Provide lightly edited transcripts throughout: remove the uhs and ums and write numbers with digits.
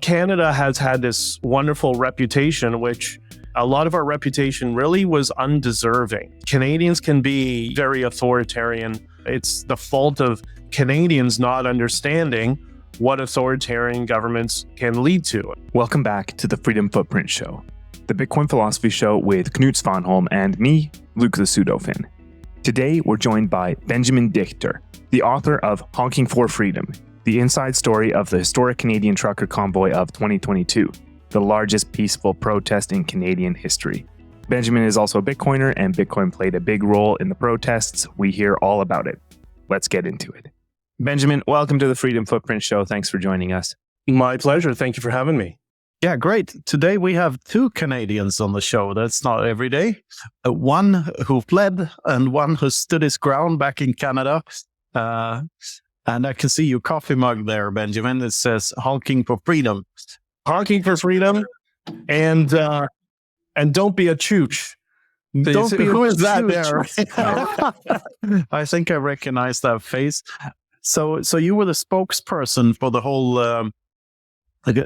Canada has had this wonderful reputation, which a lot of our reputation really was undeserving. Canadians can be very authoritarian. It's the fault of Canadians not understanding what authoritarian governments can lead to. Welcome back to the Freedom Footprint Show, the Bitcoin philosophy show with Knut Svanholm and me, Luke the Pseudofin. Today, we're joined by Benjamin Dichter, the author of Honking For Freedom, the inside story of the historic Canadian trucker convoy of 2022, the largest peaceful protest in Canadian history. Benjamin is also a Bitcoiner, and Bitcoin played a big role in the protests. We hear all about it. Let's get into it. Benjamin, welcome to the Freedom Footprint Show. Thanks for joining us. My pleasure. Thank you for having me. Yeah, great. Today we have two Canadians on the show. That's not every day. One who fled and one who stood his ground back in Canada. And I can see your coffee mug there, Benjamin. It says Honking For Freedom. Honking for freedom and don't be a chooch. Don't be who is that there? I think I recognize that face. So you were the spokesperson for the whole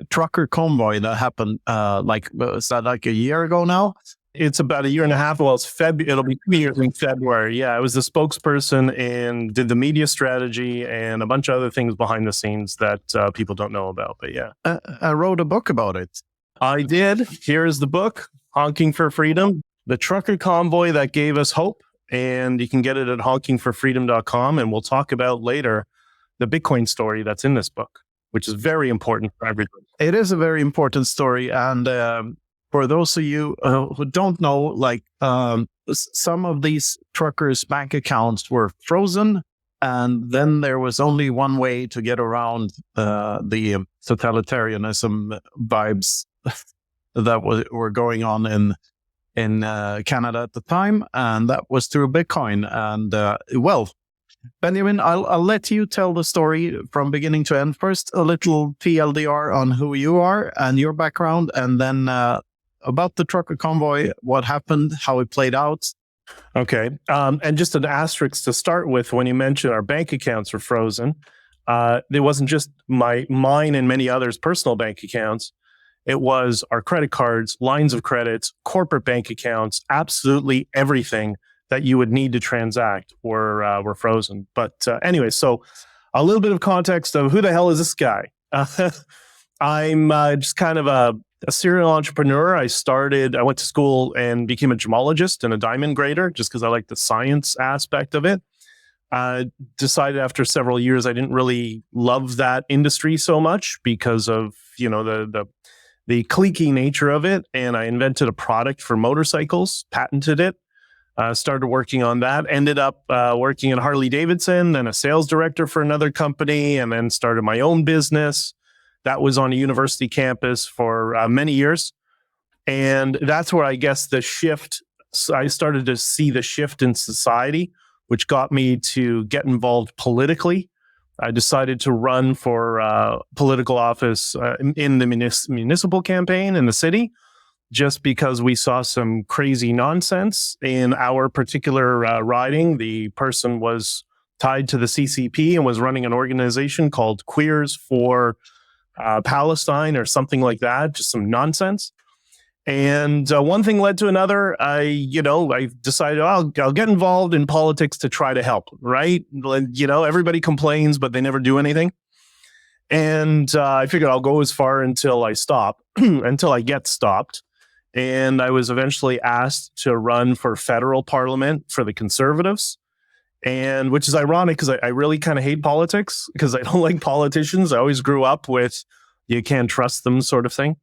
trucker convoy that happened, was that like a year ago now? It's about a year and a half. Well, it'll be 2 years in February. Yeah, I was the spokesperson and did the media strategy and a bunch of other things behind the scenes that people don't know about. But yeah. I wrote a book about it. I did. Here's the book, Honking For Freedom, the trucker convoy that gave us hope. And you can get it at honkingforfreedom.com. And we'll talk about later the Bitcoin story that's in this book, which is very important for everybody. It is a very important story. And for those of you who don't know, some of these truckers' bank accounts were frozen. And then there was only one way to get around the totalitarianism vibes that were going on in Canada at the time. And that was through Bitcoin. And Benjamin, I'll let you tell the story from beginning to end. First, a little TLDR on who you are and your background, and then about the trucker convoy, what happened, how it played out. Okay. And just an asterisk to start with, when you mentioned our bank accounts were frozen, it wasn't just mine and many others' personal bank accounts. It was our credit cards, lines of credits, corporate bank accounts, absolutely everything that you would need to transact were frozen. But anyway, so a little bit of context of who the hell is this guy? I'm just kind of a serial entrepreneur. I went to school and became a gemologist and a diamond grader just because I like the science aspect of it. Decided after several years I didn't really love that industry so much because of the cliquey nature of it, and I invented a product for motorcycles, patented it. Started working on that, ended up working at Harley Davidson, then a sales director for another company, and then started my own business. That was on a university campus for many years. And that's where I guess I started to see the shift in society, which got me to get involved politically. I decided to run for political office in the municipal campaign in the city, just because we saw some crazy nonsense in our particular riding. The person was tied to the CCP and was running an organization called Queers for Palestine or something like that, just some nonsense. And one thing led to another. I decided I'll get involved in politics to try to help, right? Everybody complains, but they never do anything. And I figured I'll go as far until I stop, until I get stopped. And I was eventually asked to run for federal parliament for the Conservatives, and which is ironic because I really kind of hate politics because I don't like politicians. I always grew up with you can't trust them sort of thing.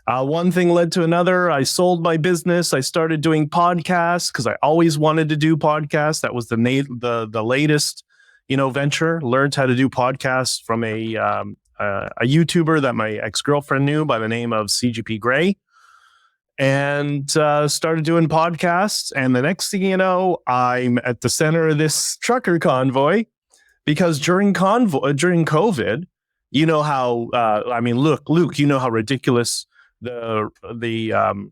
One thing led to another. I sold my business. I started doing podcasts because I always wanted to do podcasts. That was the latest venture. Learned how to do podcasts from a YouTuber that my ex-girlfriend knew by the name of CGP Grey. And started doing podcasts. And the next thing you know, I'm at the center of this trucker convoy because during COVID, you know how, Luke, you know how ridiculous the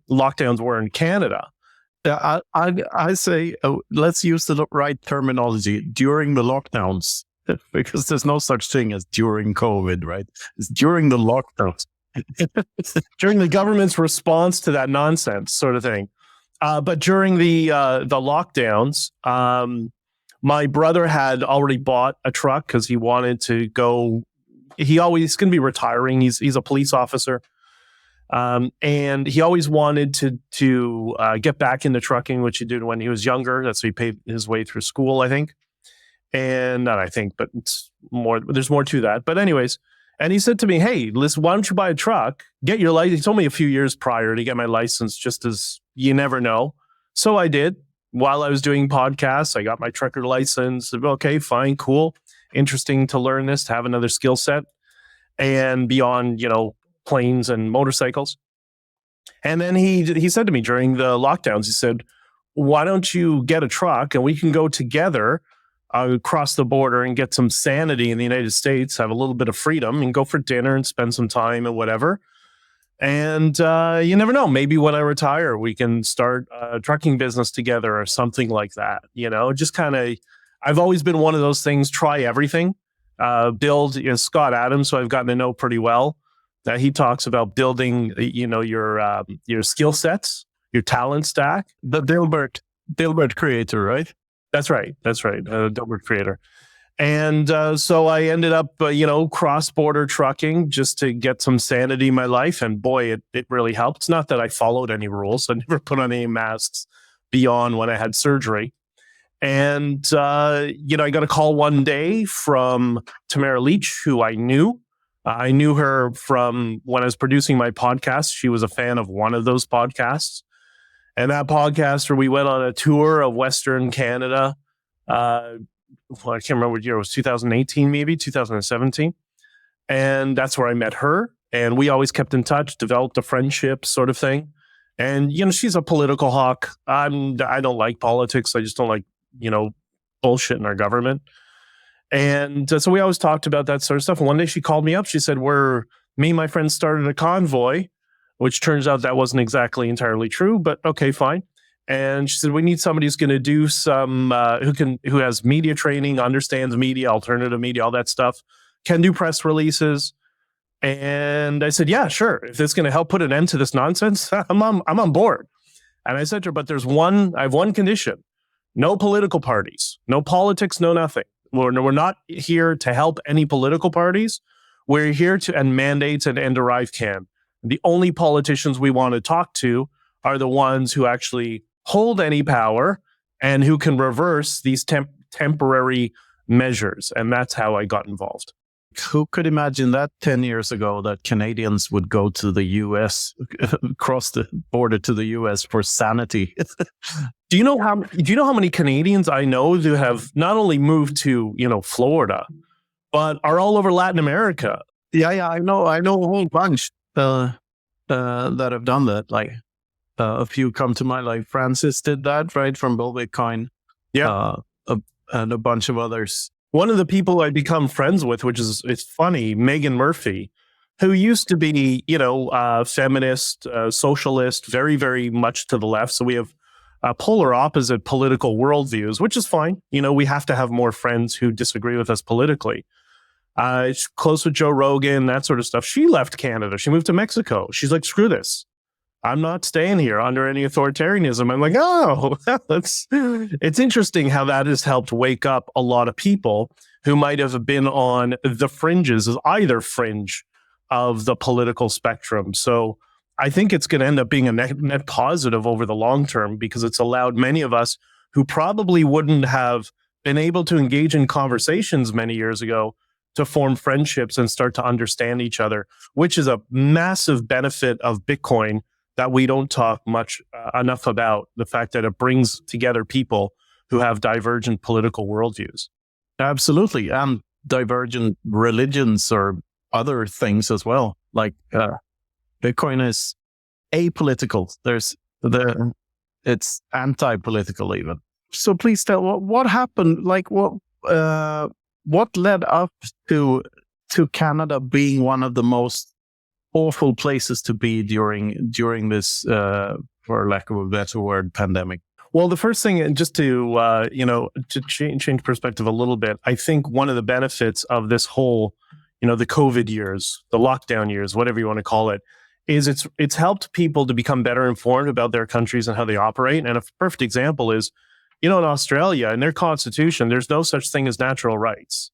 lockdowns were in Canada. Yeah, I say let's use the right terminology during the lockdowns, because there's no such thing as during COVID, right? It's during the lockdowns. during the government's response to that nonsense sort of thing. But during the lockdowns, my brother had already bought a truck because he wanted to go. He's going to be retiring. He's a police officer, and he always wanted to get back into trucking, which he did when he was younger. That's why he paid his way through school, I think. And not I think, but it's more. There's more to that. But anyways, and he said to me, "Hey, listen, why don't you buy a truck? Get your license." He told me a few years prior to get my license, just as you never know. So I did. While I was doing podcasts, I got my trucker license. Okay, fine, cool, interesting to learn this, to have another skill set, and beyond, planes and motorcycles. And then he said to me during the lockdowns, he said, "Why don't you get a truck and we can go together across the border and get some sanity in the United States, have a little bit of freedom, and go for dinner and spend some time and whatever. And you never know, maybe when I retire, we can start a trucking business together or something like that." Just kind of, I've always been one of those things, try everything. Build, Scott Adams, who I've gotten to know pretty well, that he talks about building, your skill sets, your talent stack. The Dilbert creator, right? That's right. Dilbert creator. And so I ended up, cross-border trucking just to get some sanity in my life. And boy, it really helped. It's not that I followed any rules. I never put on any masks beyond when I had surgery. And, I got a call one day from Tamara Leach, who I knew. I knew her from when I was producing my podcast. She was a fan of one of those podcasts. And that podcast where we went on a tour of Western Canada, I can't remember what year it was, 2018, maybe 2017. And that's where I met her. And we always kept in touch, developed a friendship sort of thing. And, she's a political hawk. I don't like politics. I just don't like, bullshit in our government. And so we always talked about that sort of stuff. And one day she called me up. She said, me and my friends started a convoy, which turns out that wasn't exactly entirely true, but okay, fine. And she said, we need somebody who's going to do some, who has media training, understands media, alternative media, all that stuff, can do press releases. And I said, yeah, sure. If it's going to help put an end to this nonsense, I'm on board. And I said to her, but I have one condition: no political parties, no politics, no nothing. We're not here to help any political parties. We're here to end mandates and end arrive can. The only politicians we want to talk to are the ones who actually hold any power and who can reverse these temporary measures. And that's how I got involved. Who could imagine that 10 years ago, that Canadians would go to the US, cross the border to the US for sanity? Do you know how many Canadians I know who have not only moved to, Florida, but are all over Latin America? Yeah, I know a whole bunch that have done that. Like a few come to mind, like Francis did that, right, from Bill Bitcoin. Yeah, and a bunch of others. One of the people I become friends with, it's funny, Megan Murphy, who used to be, feminist, socialist, very, very much to the left. So we have polar opposite political worldviews, which is fine. We have to have more friends who disagree with us politically. She's close with Joe Rogan, that sort of stuff. She left Canada. She moved to Mexico. She's like, screw this. I'm not staying here under any authoritarianism. I'm like, oh, it's interesting how that has helped wake up a lot of people who might have been on the fringes, either fringe of the political spectrum. So I think it's going to end up being a net positive over the long term, because it's allowed many of us who probably wouldn't have been able to engage in conversations many years ago to form friendships and start to understand each other, which is a massive benefit of Bitcoin that we don't talk much enough about, the fact that it brings together people who have divergent political worldviews. Absolutely. And divergent religions or other things as well. Like Bitcoin is apolitical. It's anti-political even. So please tell what happened, like what led up to Canada being one of the most awful places to be during this, for lack of a better word, pandemic? Well, the first thing, just to change perspective a little bit, I think one of the benefits of this whole, the COVID years, the lockdown years, whatever you want to call it, is it's helped people to become better informed about their countries and how they operate. And a perfect example is, in Australia, in their constitution, there's no such thing as natural rights.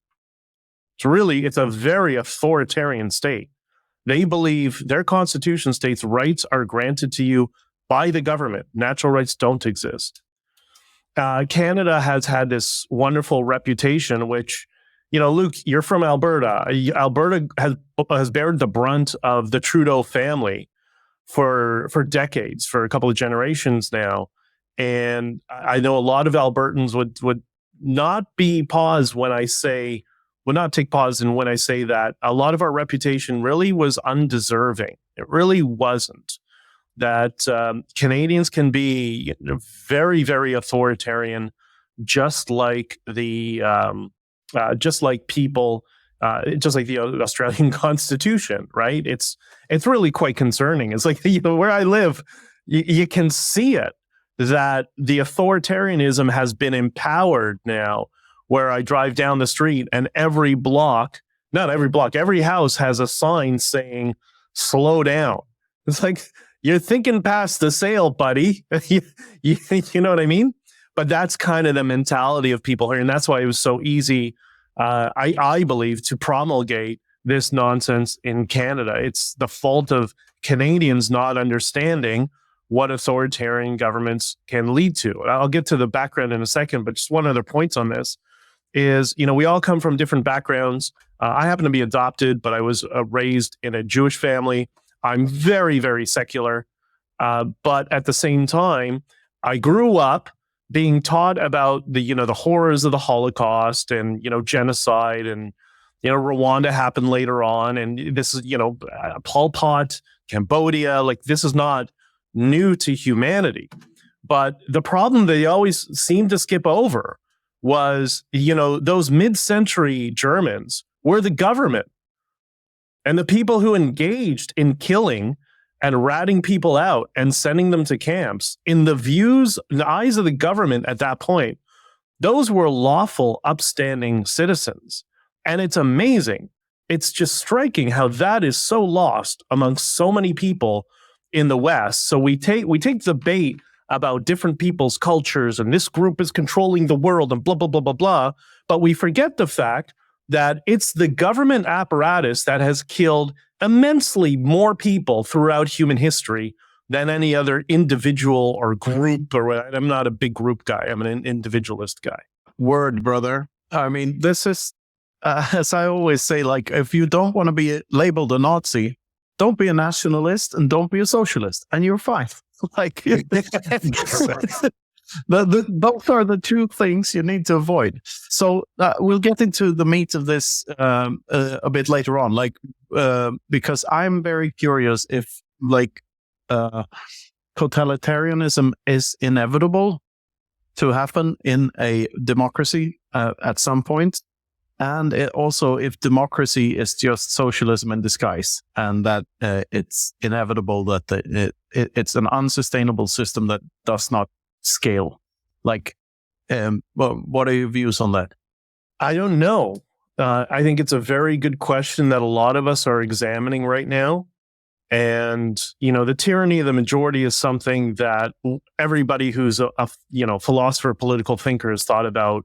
It's a very authoritarian state. They believe their constitution states rights are granted to you by the government. Natural rights don't exist. Canada has had this wonderful reputation, which, Luke, you're from Alberta. Alberta has bared the brunt of the Trudeau family for decades, for a couple of generations now. And I know a lot of Albertans would not take pause when I say that a lot of our reputation really was undeserving. It really wasn't. That Canadians can be very, very authoritarian, just like the Australian Constitution, right? It's really quite concerning. It's like, where I live, you can see it, that the authoritarianism has been empowered now, where I drive down the street and every house has a sign saying, slow down. It's like, you're thinking past the sale, buddy. you know what I mean? But that's kind of the mentality of people here. And that's why it was so easy, I believe, to promulgate this nonsense in Canada. It's the fault of Canadians not understanding what authoritarian governments can lead to. I'll get to the background in a second, but just one other point on this is, we all come from different backgrounds. I happen to be adopted, but I was raised in a Jewish family. I'm very, very secular. But at the same time, I grew up being taught about the horrors of the Holocaust and, genocide, and, Rwanda happened later on. And this is, Pol Pot, Cambodia, like, this is not new to humanity. But the problem they always seem to skip over was, those mid-century Germans were the government. And the people who engaged in killing and ratting people out and sending them to camps, in the eyes of the government at that point, those were lawful, upstanding citizens. And it's amazing. It's just striking how that is so lost amongst so many people in the West. So we take the bait about different people's cultures, and this group is controlling the world and blah, blah, blah, blah, blah. But we forget the fact that it's the government apparatus that has killed immensely more people throughout human history than any other individual or group. I'm not a big group guy. I'm an individualist guy. Word, brother. I mean, this is, as I always say, like, if you don't want to be labeled a Nazi, don't be a nationalist and don't be a socialist, and you're fine. Like, those are the two things you need to avoid. So we'll get into the meat of this a bit later on, because I'm very curious if, totalitarianism is inevitable to happen in a democracy at some point, and also if democracy is just socialism in disguise, and that it's inevitable that it's an unsustainable system that does not scale. What are your views on that? I don't know. I think it's a very good question that a lot of us are examining right now. And, the tyranny of the majority is something that everybody who's a philosopher, political thinker has thought about,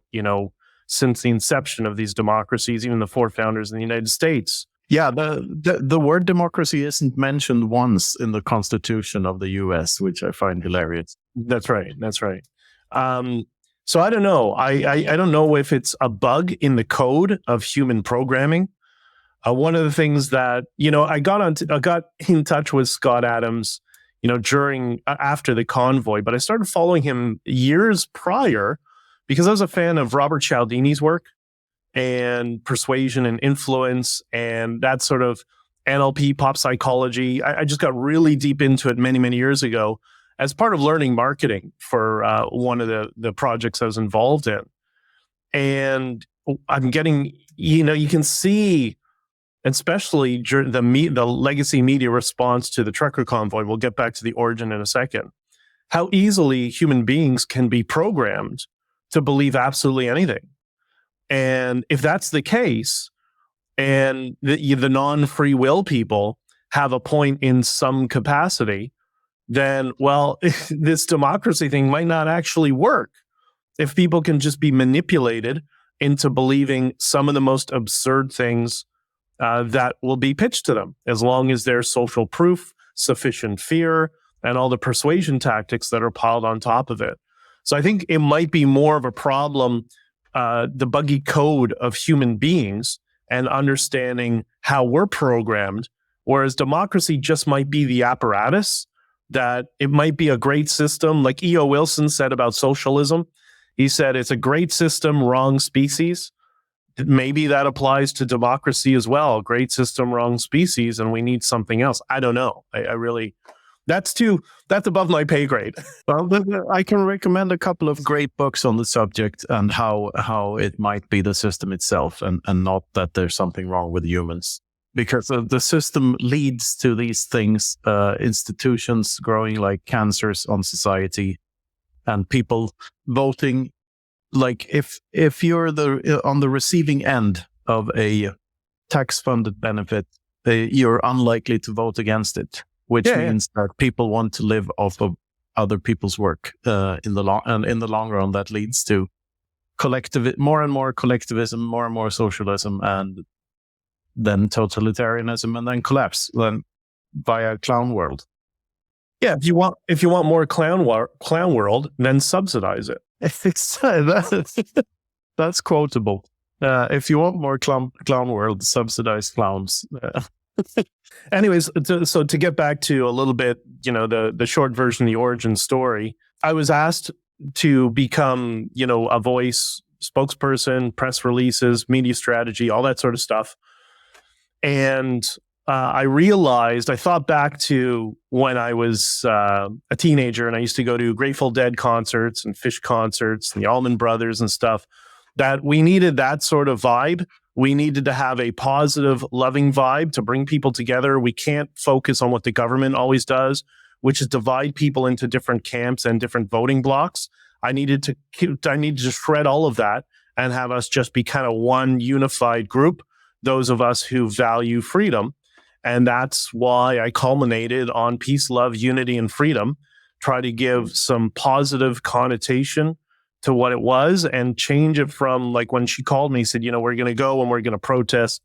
since the inception of these democracies, even the four founders in the United States. Yeah, the word democracy isn't mentioned once in the Constitution of the U.S., which I find hilarious. That's right. So I don't know. I don't know if it's a bug in the code of human programming. One of the things that, I got in touch with Scott Adams, after the Convoy, but I started following him years prior because I was a fan of Robert Cialdini's work and persuasion and influence and that sort of NLP, pop psychology. I just got really deep into it many, many years ago as part of learning marketing for one of the projects I was involved in. And I'm getting, you can see, especially during the legacy media response to the trucker convoy, we'll get back to the origin in a second, how easily human beings can be programmed to believe absolutely anything. And if that's the case, and the non-free will people have a point in some capacity, then, well, this democracy thing might not actually work if people can just be manipulated into believing some of the most absurd things that will be pitched to them, as long as there's social proof, sufficient fear, and all the persuasion tactics that are piled on top of it. So I think it might be more of a problem, the buggy code of human beings and understanding how we're programmed, whereas democracy just might be the apparatus, that it might be a great system. Like E.O. Wilson said about socialism, he said it's a great system, wrong species. Maybe that applies to democracy as well. Great system, wrong species, and we need something else. I don't know. I really, that's above my pay grade. Well, I can recommend a couple of great books on the subject and how it might be the system itself, and not that there's something wrong with humans. Because the system leads to these things, institutions growing like cancers on society, and people voting. Like if you're on the receiving end of a tax-funded benefit, you're unlikely to vote against it, which means that people want to live off of other people's work. In the long run, that leads to more and more collectivism, more and more socialism, and then totalitarianism, and then collapse, then via clown world. Yeah, if you want more clown world, then subsidize it. That's quotable. If you want more clown world, subsidize clowns. Anyways, so to get back to a little bit, the short version, the origin story, I was asked to become, a voice, spokesperson, press releases, media strategy, all that sort of stuff. And I realized, I thought back to when I was a teenager and I used to go to Grateful Dead concerts and Fish concerts and the Allman Brothers and stuff, that we needed that sort of vibe. We needed to have a positive, loving vibe to bring people together. We can't focus on what the government always does, which is divide people into different camps and different voting blocks. I needed to shred all of that and have us just be kind of one unified group, those of us who value freedom. And that's why I culminated on peace, love, unity, and freedom, try to give some positive connotation to what it was and change it from, like, when she called me, said, we're going to go and we're going to protest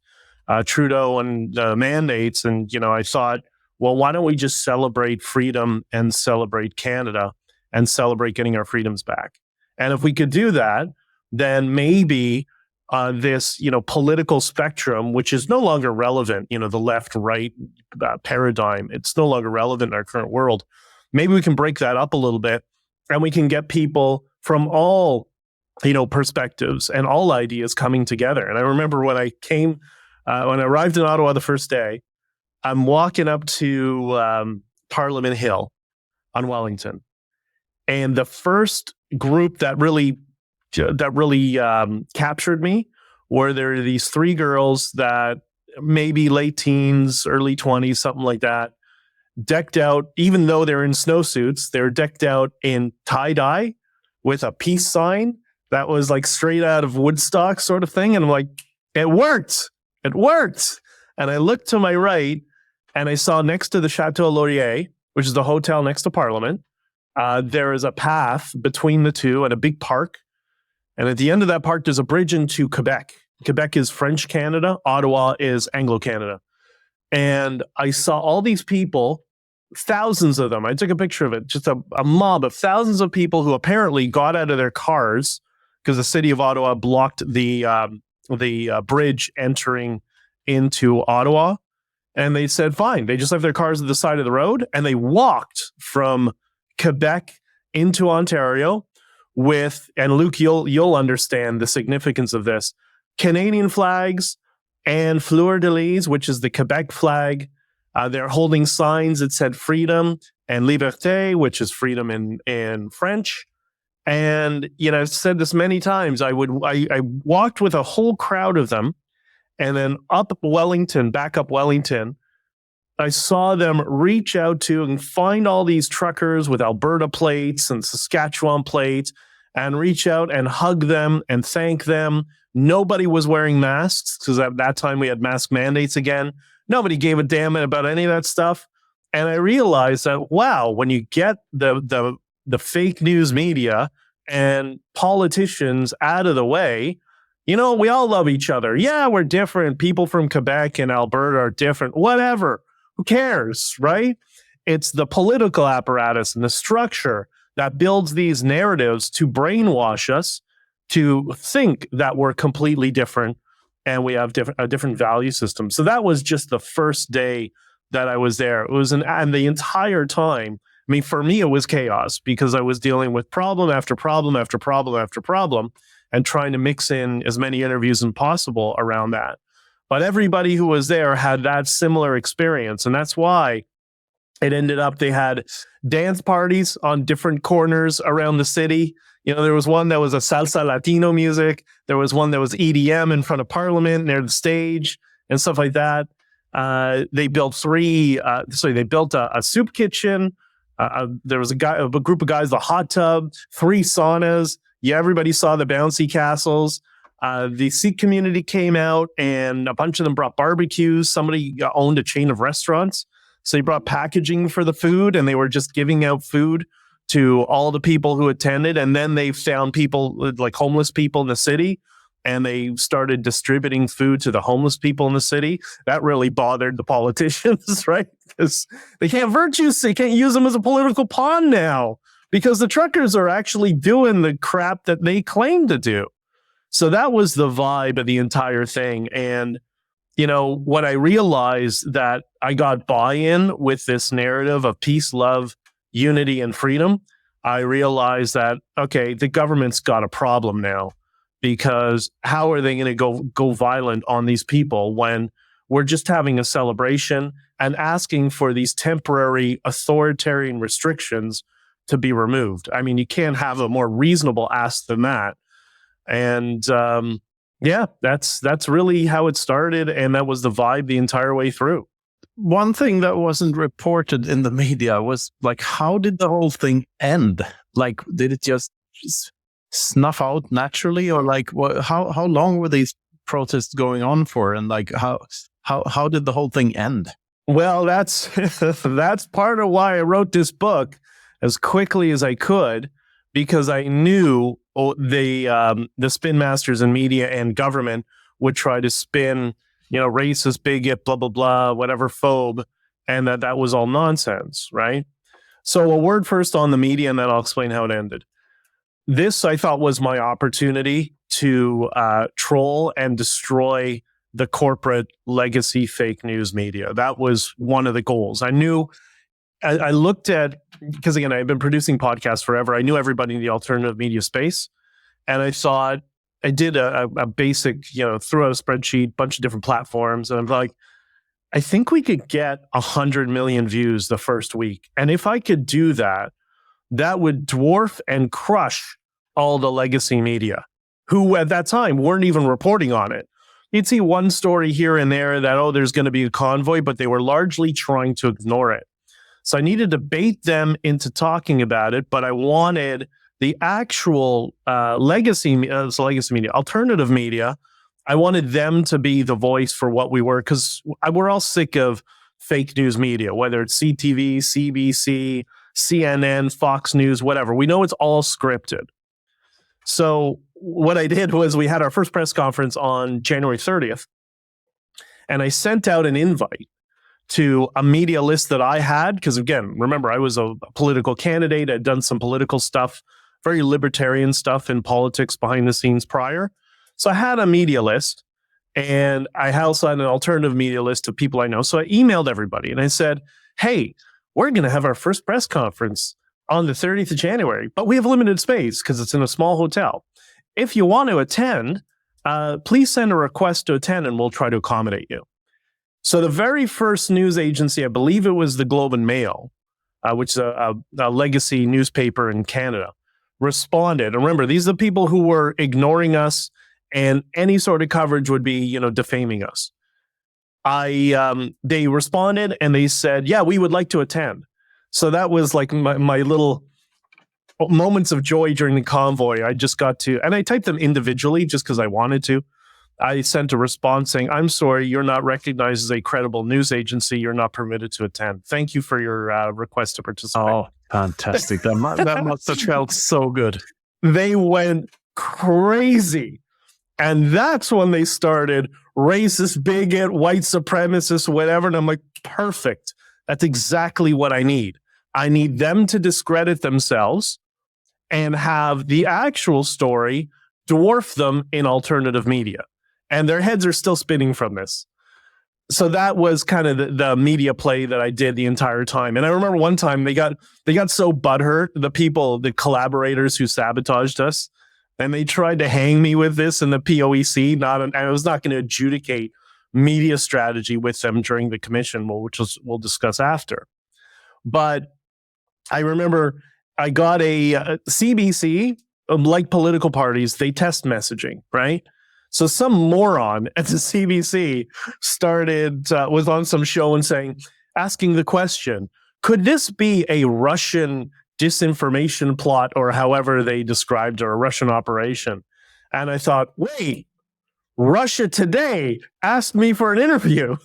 Trudeau and mandates. And, I thought, well, why don't we just celebrate freedom and celebrate Canada and celebrate getting our freedoms back? And if we could do that, then maybe this, political spectrum, which is no longer relevant, the left-right paradigm, it's no longer relevant in our current world. Maybe we can break that up a little bit, and we can get people from all, perspectives and all ideas coming together. And I remember when I arrived in Ottawa the first day, I'm walking up to Parliament Hill on Wellington, and the first group that really captured me were there these three girls that maybe late teens, early 20s, something like that, decked out, even though they're in snowsuits, they're decked out in tie-dye with a peace sign that was like straight out of Woodstock sort of thing. And I'm like, it worked. And I looked to my right and I saw next to the Chateau Laurier, which is the hotel next to Parliament, there is a path between the two and a big park. And at the end of that park, there's a bridge into Quebec. Quebec is French Canada. Ottawa is Anglo Canada. And I saw all these people, thousands of them. I took a picture of it, just a mob of thousands of people who apparently got out of their cars because the city of Ottawa blocked the bridge entering into Ottawa. And they said, fine. They just left their cars at the side of the road and they walked from Quebec into Ontario with, and Luke, you'll understand the significance of this, Canadian flags and fleur-de-lis, which is the Quebec flag. They're holding signs that said freedom and liberté, which is freedom in French. And, I've said this many times, I walked with a whole crowd of them, and then back up Wellington, I saw them reach out to and find all these truckers with Alberta plates and Saskatchewan plates and reach out and hug them and thank them Nobody was wearing masks because at that time we had mask mandates again. Nobody gave a damn about any of that stuff. And I realized that, wow, when you get the fake news media and politicians out of the way, we all love each other. Yeah, we're different. People from Quebec and Alberta are different. Whatever. Who cares, right? It's the political apparatus and the structure that builds these narratives to brainwash us to think that we're completely different and we have a different value system. So that was just the first day that I was there. It was and the entire time, I mean, for me, it was chaos because I was dealing with problem after problem after problem after problem and trying to mix in as many interviews as possible around that. But everybody who was there had that similar experience. And that's why it ended up, they had dance parties on different corners around the city. There was one that was a salsa Latino music. There was one that was EDM in front of Parliament near the stage and stuff like that. They built they built a soup kitchen. There was a group of guys, the hot tub, 3 saunas. Yeah, everybody saw the bouncy castles. The Sikh community came out and a bunch of them brought barbecues. Somebody owned a chain of restaurants. So they brought packaging for the food and they were just giving out food to all the people who attended. And then they found people like homeless people in the city and they started distributing food to the homeless people in the city. That really bothered the politicians, right? Because they can't they can't use them as a political pawn now because the truckers are actually doing the crap that they claim to do. So that was the vibe of the entire thing. And what I realized that I got buy-in with this narrative of peace, love, unity, and freedom, I realized that, okay, the government's got a problem now because how are they going to go violent on these people when we're just having a celebration and asking for these temporary authoritarian restrictions to be removed? I mean, you can't have a more reasonable ask than that. And yeah, that's really how it started. And that was the vibe the entire way through. One thing that wasn't reported in the media was like, how did the whole thing end? Like, did it just snuff out naturally, or like, how long were these protests going on for? And like, how did the whole thing end? Well, that's part of why I wrote this book as quickly as I could, because I knew the spin masters in media and government would try to spin, racist, bigot, blah, blah, blah, whatever, phobe, and that was all nonsense, right? So a word first on the media, and then I'll explain how it ended. This, I thought, was my opportunity to troll and destroy the corporate legacy fake news media. That was one of the goals. I knew, I looked at, because again, I've been producing podcasts forever. I knew everybody in the alternative media space. And I thought, I did a basic, threw out a spreadsheet, bunch of different platforms. And I'm like, I think we could get 100 million views the first week. And if I could do that, that would dwarf and crush all the legacy media, who at that time weren't even reporting on it. You'd see one story here and there that, there's going to be a convoy, but they were largely trying to ignore it. So I needed to bait them into talking about it, but I wanted the actual legacy media, alternative media, I wanted them to be the voice for what we were, because we're all sick of fake news media, whether it's CTV, CBC, CNN, Fox News, whatever. We know it's all scripted. So what I did was we had our first press conference on January 30th, and I sent out an invite to a media list that I had, because again, remember, I was a political candidate. I'd done some political stuff, very libertarian stuff in politics behind the scenes prior. So I had a media list, and I also had an alternative media list of people I know. So I emailed everybody and I said, hey, we're going to have our first press conference on the 30th of January, but we have limited space because it's in a small hotel. If you want to attend, please send a request to attend and we'll try to accommodate you. So the very first news agency, I believe it was the Globe and Mail, which is a legacy newspaper in Canada, responded. And remember, these are the people who were ignoring us, and any sort of coverage would be, defaming us. They responded and they said, yeah, we would like to attend. So that was like my little moments of joy during the convoy. I just got to, and I typed them individually just because I wanted to. I sent a response saying, "I'm sorry, you're not recognized as a credible news agency. You're not permitted to attend. Thank you for your request to participate." Oh, fantastic. That must have felt so good. They went crazy. And that's when they started racist, bigot, white supremacist, whatever. And I'm like, perfect. That's exactly what I need. I need them to discredit themselves and have the actual story dwarf them in alternative media. And their heads are still spinning from this. So that was kind of the media play that I did the entire time. And I remember one time they got so butthurt, the collaborators who sabotaged us, and they tried to hang me with this in the POEC. I was not going to adjudicate media strategy with them during the commission, which we'll discuss after. But I remember I got a CBC, like political parties, they test messaging, right? So some moron at the CBC was on some show and asking the question, could this be a Russian disinformation plot, or however they described it, or a Russian operation? And I thought, wait, Russia Today asked me for an interview.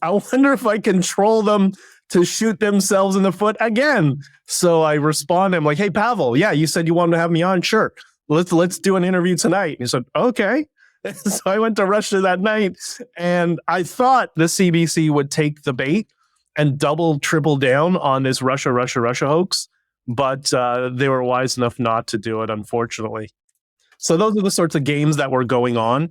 I wonder if I can troll them to shoot themselves in the foot again. So I responded, I'm like, "Hey, Pavel, yeah, you said you wanted to have me on. Sure. Let's do an interview tonight." And he said, "Okay." So I went to Russia that night, and I thought the CBC would take the bait and triple down on this Russia hoax, but they were wise enough not to do it, unfortunately. So those are the sorts of games that were going on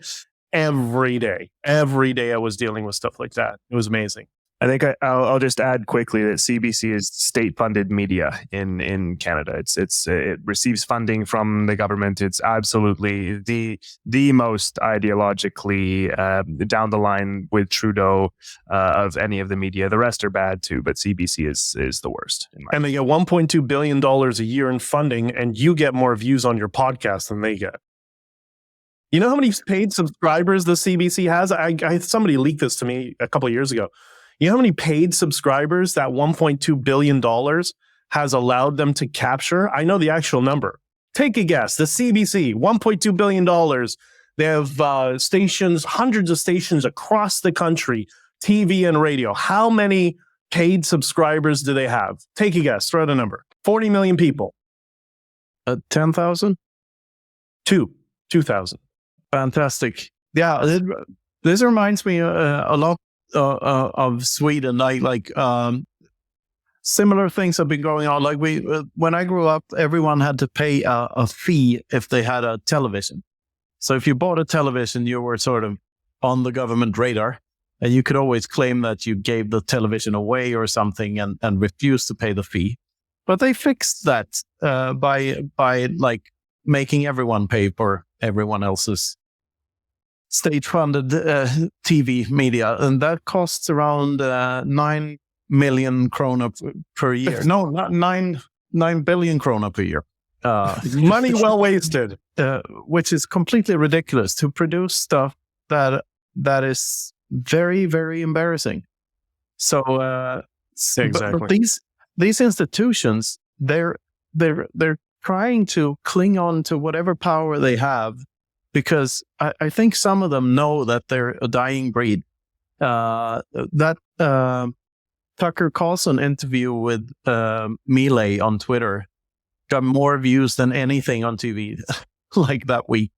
every day. Every day I was dealing with stuff like that. It was amazing. I think I'll just add quickly that CBC is state-funded media in Canada. It receives funding from the government. It's absolutely the most ideologically down the line with Trudeau of any of the media. The rest are bad too, but CBC is the worst. And they get $1.2 billion a year in funding, and you get more views on your podcast than they get. You know how many paid subscribers the CBC has? Somebody leaked this to me a couple of years ago. You know how many paid subscribers that $1.2 billion has allowed them to capture? I know the actual number. Take a guess. The CBC, $1.2 billion. They have stations, hundreds of stations across the country, TV and radio. How many paid subscribers do they have? Take a guess. Throw out a number. 40 million people. 10,000? 2,000. Fantastic. Yeah, this reminds me a lot of Sweden. Similar things have been going on. Like when I grew up, everyone had to pay a fee if they had a television. So if you bought a television, you were sort of on the government radar, and you could always claim that you gave the television away or something and refused to pay the fee. But they fixed that by making everyone pay for everyone else's state-funded TV media, and that costs around 9 million krona per year. No, not 9 billion krona per year. Money well wasted, which is completely ridiculous to produce stuff that is very, very embarrassing. So exactly. But these institutions, they're trying to cling on to whatever power they have, because I think some of them know that they're a dying breed. That Tucker Carlson interview with Milei on Twitter got more views than anything on TV like that week.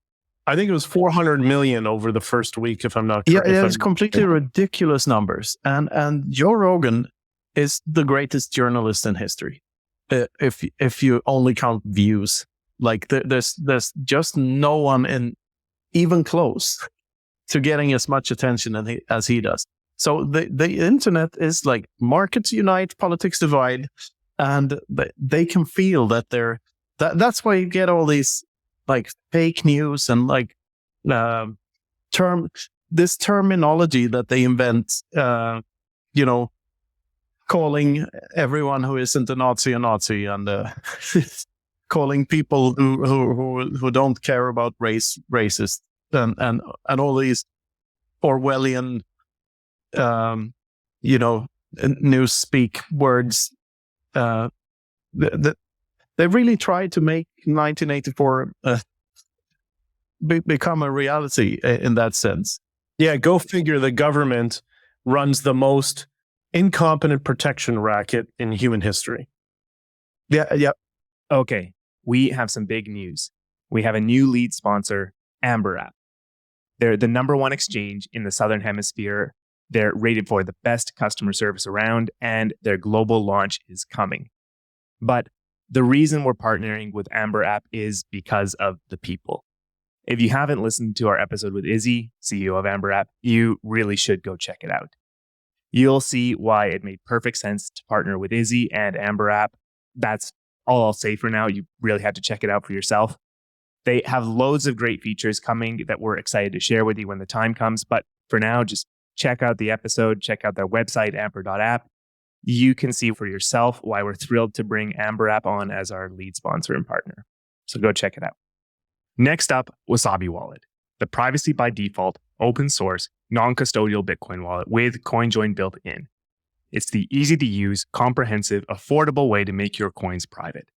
I think it was 400 million over the first week, if I'm not correct. Yeah, it's completely ridiculous numbers. And Joe Rogan is the greatest journalist in history. If you only count views, like there's just no one in even close to getting as much attention as he does. So the internet is like markets unite, politics divide, and they can feel that that's why you get all these like fake news and like this terminology that they invent, calling everyone who isn't a Nazi, and calling people who don't care about race racist, and all these Orwellian newspeak words. they really tried to make 1984 become a reality in that sense. Yeah, go figure. The government runs the most incompetent protection racket in human history. Yeah. Okay, we have some big news. We have a new lead sponsor, Amber App. They're the #1 exchange in the Southern Hemisphere. They're rated for the best customer service around, and their global launch is coming. But the reason we're partnering with Amber App is because of the people. If you haven't listened to our episode with Izzy, CEO of Amber App, you really should go check it out. You'll see why it made perfect sense to partner with Izzy and Amber App. That's all I'll say for now. You really have to check it out for yourself. They have loads of great features coming that we're excited to share with you when the time comes. But for now, just check out the episode, check out their website, amber.app. You can see for yourself why we're thrilled to bring Amber App on as our lead sponsor and partner. So go check it out. Next up, Wasabi Wallet, the privacy by default, open source, non-custodial Bitcoin wallet with CoinJoin built in. It's the easy to use, comprehensive, affordable way to make your coins private.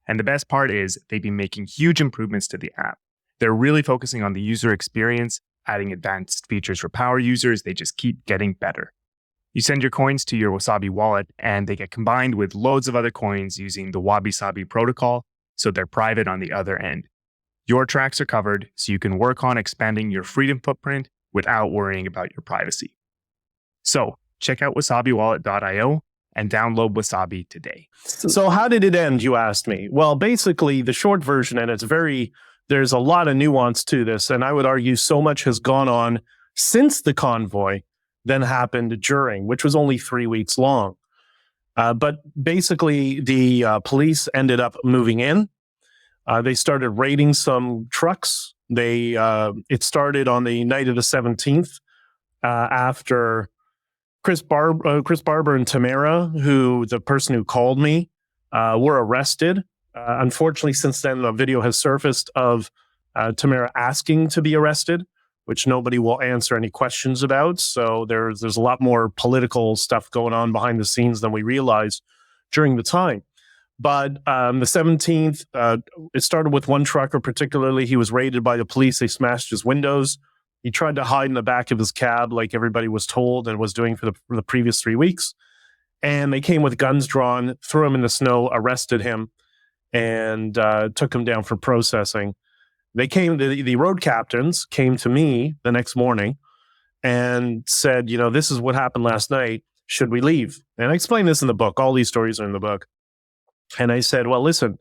And the best part is they've been making huge improvements to the app. They're really focusing on the user experience, adding advanced features for power users. They just keep getting better. You send your coins to your Wasabi wallet and they get combined with loads of other coins using the Wabi-Sabi protocol, so they're private on the other end. Your tracks are covered, so you can work on expanding your freedom footprint without worrying about your privacy. So check out wasabiwallet.io and download Wasabi today. So how did it end, you asked me? Well, basically, the short version, and there's a lot of nuance to this, and I would argue so much has gone on since the convoy than happened during, which was only 3 weeks long. But basically, the police ended up moving in. They started raiding some trucks. It started on the night of the 17th after Chris Barber and Tamara, the person who called me, were arrested. Unfortunately, since then, the video has surfaced of Tamara asking to be arrested, which nobody will answer any questions about. So there's a lot more political stuff going on behind the scenes than we realized during the time. But the 17th, it started with one trucker particularly. He was raided by the police. They smashed his windows. He tried to hide in the back of his cab like everybody was told and was doing for the previous 3 weeks. And they came with guns drawn, threw him in the snow, arrested him, and took him down for processing. The road captains came to me the next morning and said, this is what happened last night. Should we leave? And I explained this in the book. All these stories are in the book. And I said, well, listen,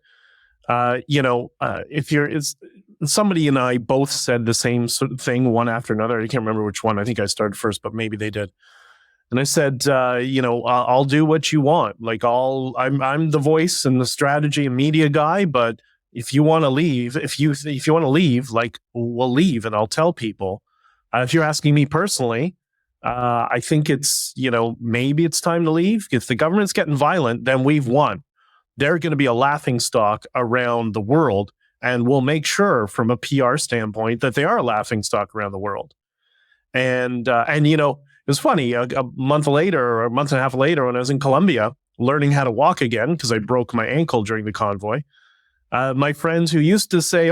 somebody and I both said the same sort of thing, one after another. I can't remember which one. I think I started first, but maybe they did. And I said, I'll do what you want. Like I'm the voice and the strategy and media guy. But if you want to leave, if you want to leave, like we'll leave, and I'll tell people. If you're asking me personally, I think it's maybe it's time to leave. If the government's getting violent, then we've won. They're going to be a laughingstock around the world, and we'll make sure from a PR standpoint that they are a laughingstock around the world. And it was funny, a month later or a month and a half later when I was in Colombia learning how to walk again because I broke my ankle during the convoy, my friends who used to say,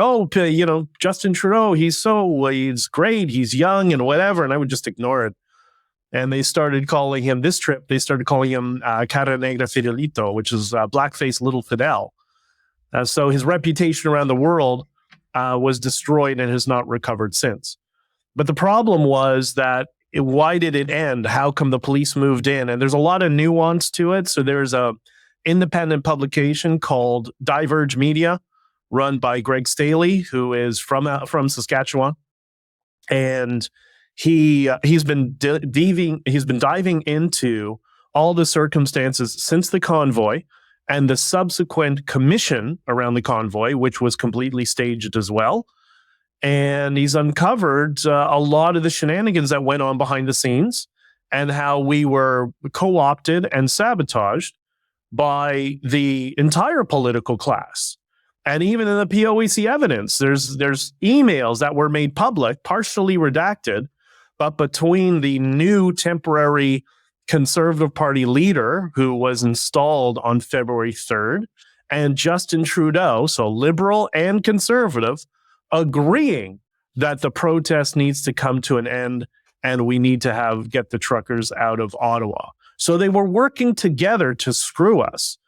Justin Trudeau, he's great, he's young and whatever, and I would just ignore it. And they started calling him, Cara Negra Fidelito, which is blackface little Fidel. So his reputation around the world was destroyed and has not recovered since. But the problem was that why did it end? How come the police moved in? And there's a lot of nuance to it. So there's a independent publication called Diverge Media, run by Greg Staley, who is from Saskatchewan, and he's been diving into all the circumstances since the convoy and the subsequent commission around the convoy, which was completely staged as well. And he's uncovered a lot of the shenanigans that went on behind the scenes and how we were co-opted and sabotaged by the entire political class. And even in the POEC evidence, there's emails that were made public, partially redacted, but between the new temporary Conservative Party leader who was installed on February 3rd and Justin Trudeau, so liberal and conservative, agreeing that the protest needs to come to an end and we need to get the truckers out of Ottawa. So they were working together to screw us.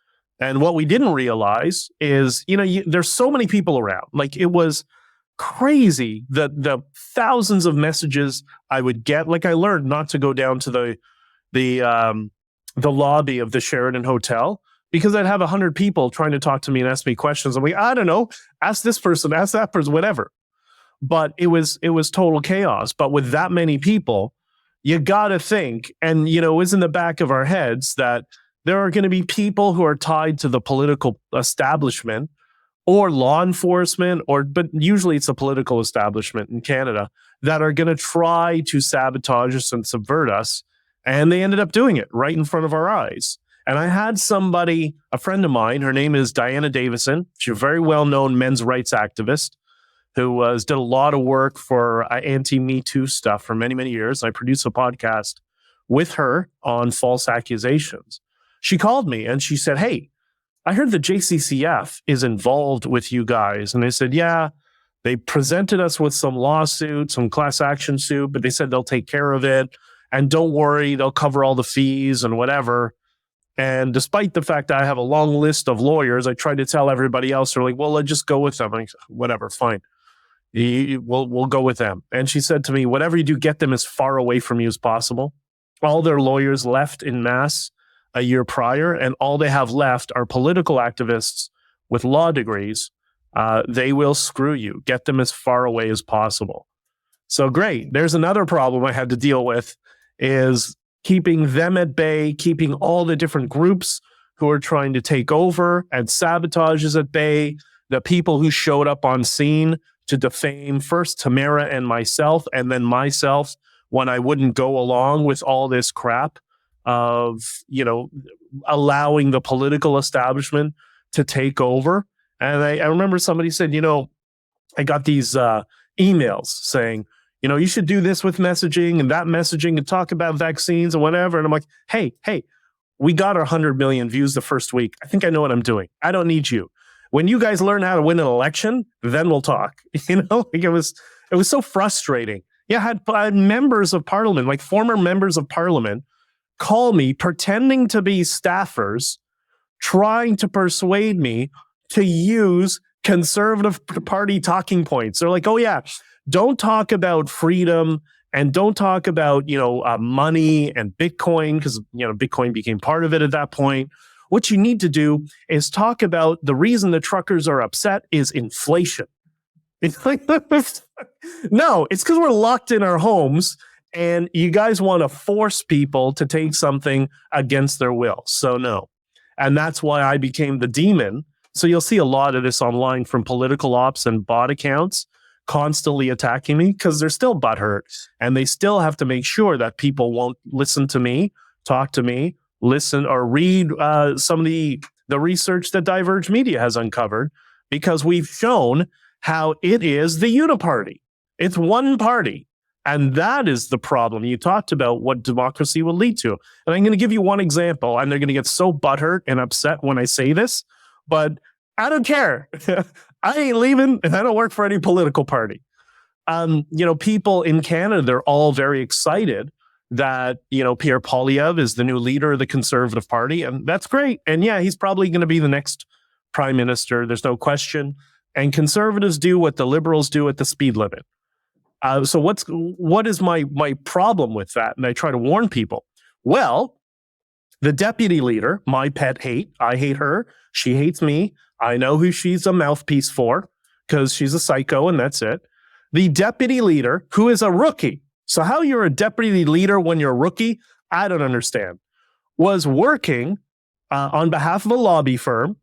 And what we didn't realize is, there's so many people around. Like, it was crazy the thousands of messages I would get. Like, I learned not to go down to the lobby of the Sheraton Hotel, because I'd have 100 people trying to talk to me and ask me questions. I'm like, I don't know, ask this person, ask that person, whatever. But it was total chaos. But with that many people, you got to think, and it was in the back of our heads that there are going to be people who are tied to the political establishment or law enforcement, but usually it's a political establishment in Canada, that are going to try to sabotage us and subvert us. And they ended up doing it right in front of our eyes. And I had a friend of mine, her name is Diana Davison. She's a very well-known men's rights activist who did a lot of work for anti-Me Too stuff for many, many years. I produced a podcast with her on false accusations. She called me and she said, hey, I heard the JCCF is involved with you guys. And I said, yeah, they presented us with some lawsuit, some class action suit, but they said they'll take care of it. And don't worry, they'll cover all the fees and whatever. And despite the fact that I have a long list of lawyers, I tried to tell everybody else, they're like, well, let's just go with them. I'm like, whatever, fine. We'll go with them. And she said to me, whatever you do, get them as far away from you as possible. All their lawyers left in mass a year prior, and all they have left are political activists with law degrees. They will screw you. Get them as far away as possible. So great. There's another problem I had to deal with, is keeping them at bay, keeping all the different groups who are trying to take over and sabotage us at bay, the people who showed up on scene to defame first Tamara and myself, and then myself when I wouldn't go along with all this crap of, allowing the political establishment to take over. And I remember somebody said, I got these emails saying, you should do this with messaging and that messaging and talk about vaccines and whatever. And I'm like, hey, we got our 100 million views the first week. I think I know what I'm doing. I don't need you. When you guys learn how to win an election, then we'll talk. It was so frustrating. Yeah, I had members of parliament, like former members of parliament, call me pretending to be staffers, trying to persuade me to use Conservative Party talking points. They're like, oh yeah, don't talk about freedom and don't talk about, money and Bitcoin, because, Bitcoin became part of it at that point. What you need to do is talk about the reason the truckers are upset is inflation. It's like, no, it's because we're locked in our homes and you guys want to force people to take something against their will. So no. And that's why I became the demon. So you'll see a lot of this online from political ops and bot accounts constantly attacking me because they're still butthurt and they still have to make sure that people won't listen to me, talk to me, listen or read some of the research that Diverge Media has uncovered, because we've shown how it is the uniparty. It's one party. And that is the problem. You talked about what democracy will lead to. And I'm going to give you one example, and they're going to get so butthurt and upset when I say this, but I don't care. I ain't leaving, and I don't work for any political party. People in Canada, they're all very excited that, Pierre Poilievre is the new leader of the Conservative Party, and that's great. And yeah, he's probably going to be the next prime minister. There's no question. And conservatives do what the liberals do at the speed limit. So what is my problem with that? And I try to warn people. Well, the deputy leader, my pet hate, I hate her. She hates me. I know who she's a mouthpiece for because she's a psycho and that's it. The deputy leader, who is a rookie. So how you're a deputy leader when you're a rookie, I don't understand. Was working on behalf of a lobby firm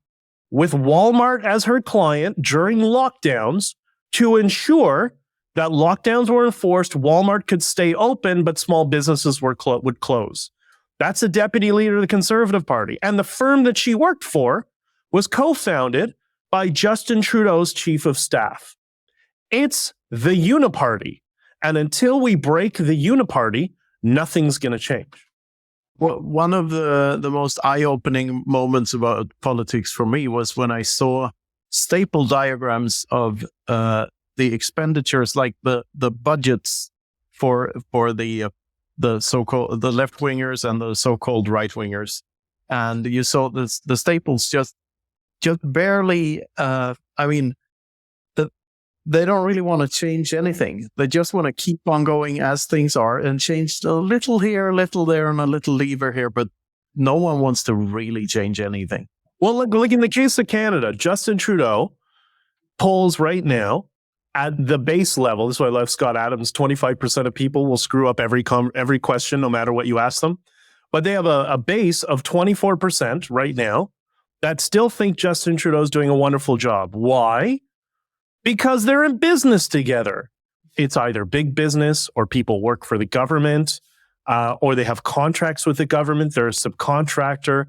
with Walmart as her client during lockdowns to ensure that lockdowns were enforced, Walmart could stay open, but small businesses would close. That's a deputy leader of the Conservative Party. And the firm that she worked for was co-founded by Justin Trudeau's chief of staff. It's the uniparty. And until we break the uniparty, nothing's going to change. Well, one of the most eye-opening moments about politics for me was when I saw staple diagrams of the expenditures, like the budgets for the so-called the left-wingers and the so-called right-wingers, and you saw the staples just barely. I mean, they don't really want to change anything. They just want to keep on going as things are and change a little here, a little there, and a little lever here. But no one wants to really change anything. Well, look in the case of Canada, Justin Trudeau polls right now at the base level. This is why I love Scott Adams. 25% of people will screw up every question, no matter what you ask them. But they have a base of 24% right now that still think Justin Trudeau is doing a wonderful job. Why? Because they're in business together. It's either big business or people work for the government, or they have contracts with the government. They're a subcontractor.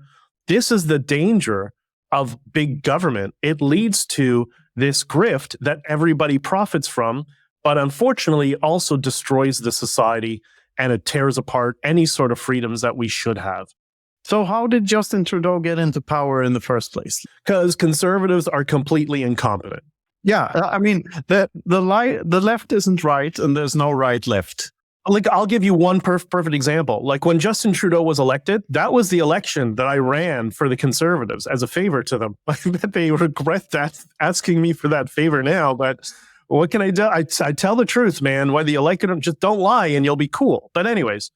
This is the danger of big government. It leads to this grift that everybody profits from, but unfortunately also destroys the society, and it tears apart any sort of freedoms that we should have. So how did Justin Trudeau get into power in the first place? Because conservatives are completely incompetent. Yeah, I mean, the left isn't right, and there's no right left. Like, I'll give you one perfect example. Like when Justin Trudeau was elected, that was the election that I ran for the Conservatives as a favor to them. I bet they regret that, asking me for that favor now, but what can I do? I tell the truth, man. Whether you like it or just don't lie and you'll be cool. But anyways,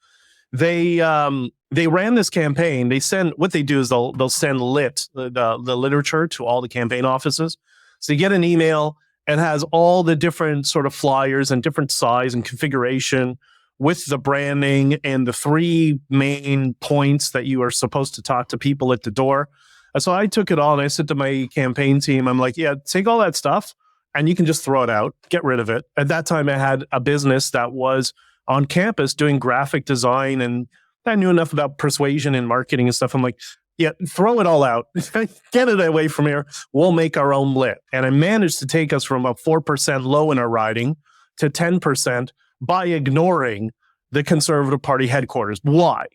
they ran this campaign. They send, what they do is they'll send the literature to all the campaign offices. So you get an email, it has all the different sort of flyers and different size and configuration with the branding and the three main points that you are supposed to talk to people at the door. And so I took it all and I said to my campaign team, I'm like, yeah, take all that stuff and you can just throw it out, get rid of it. At that time, I had a business that was on campus doing graphic design, and I knew enough about persuasion and marketing and stuff. I'm like, yeah, throw it all out. Get it away from here. We'll make our own lit. And I managed to take us from about 4% low in our riding to 10% by ignoring the Conservative Party headquarters. Why?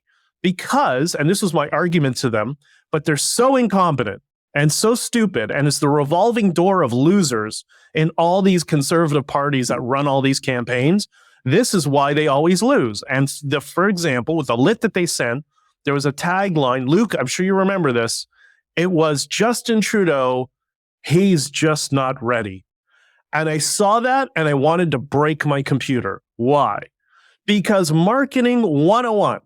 Because, and this was my argument to them, but they're so incompetent and so stupid, and it's the revolving door of losers in all these conservative parties that run all these campaigns. This is why they always lose. And for example, with the lit that they sent, there was a tagline. Luke, I'm sure you remember this. It was Justin Trudeau, he's just not ready. And I saw that and I wanted to break my computer. Why? Because marketing 101,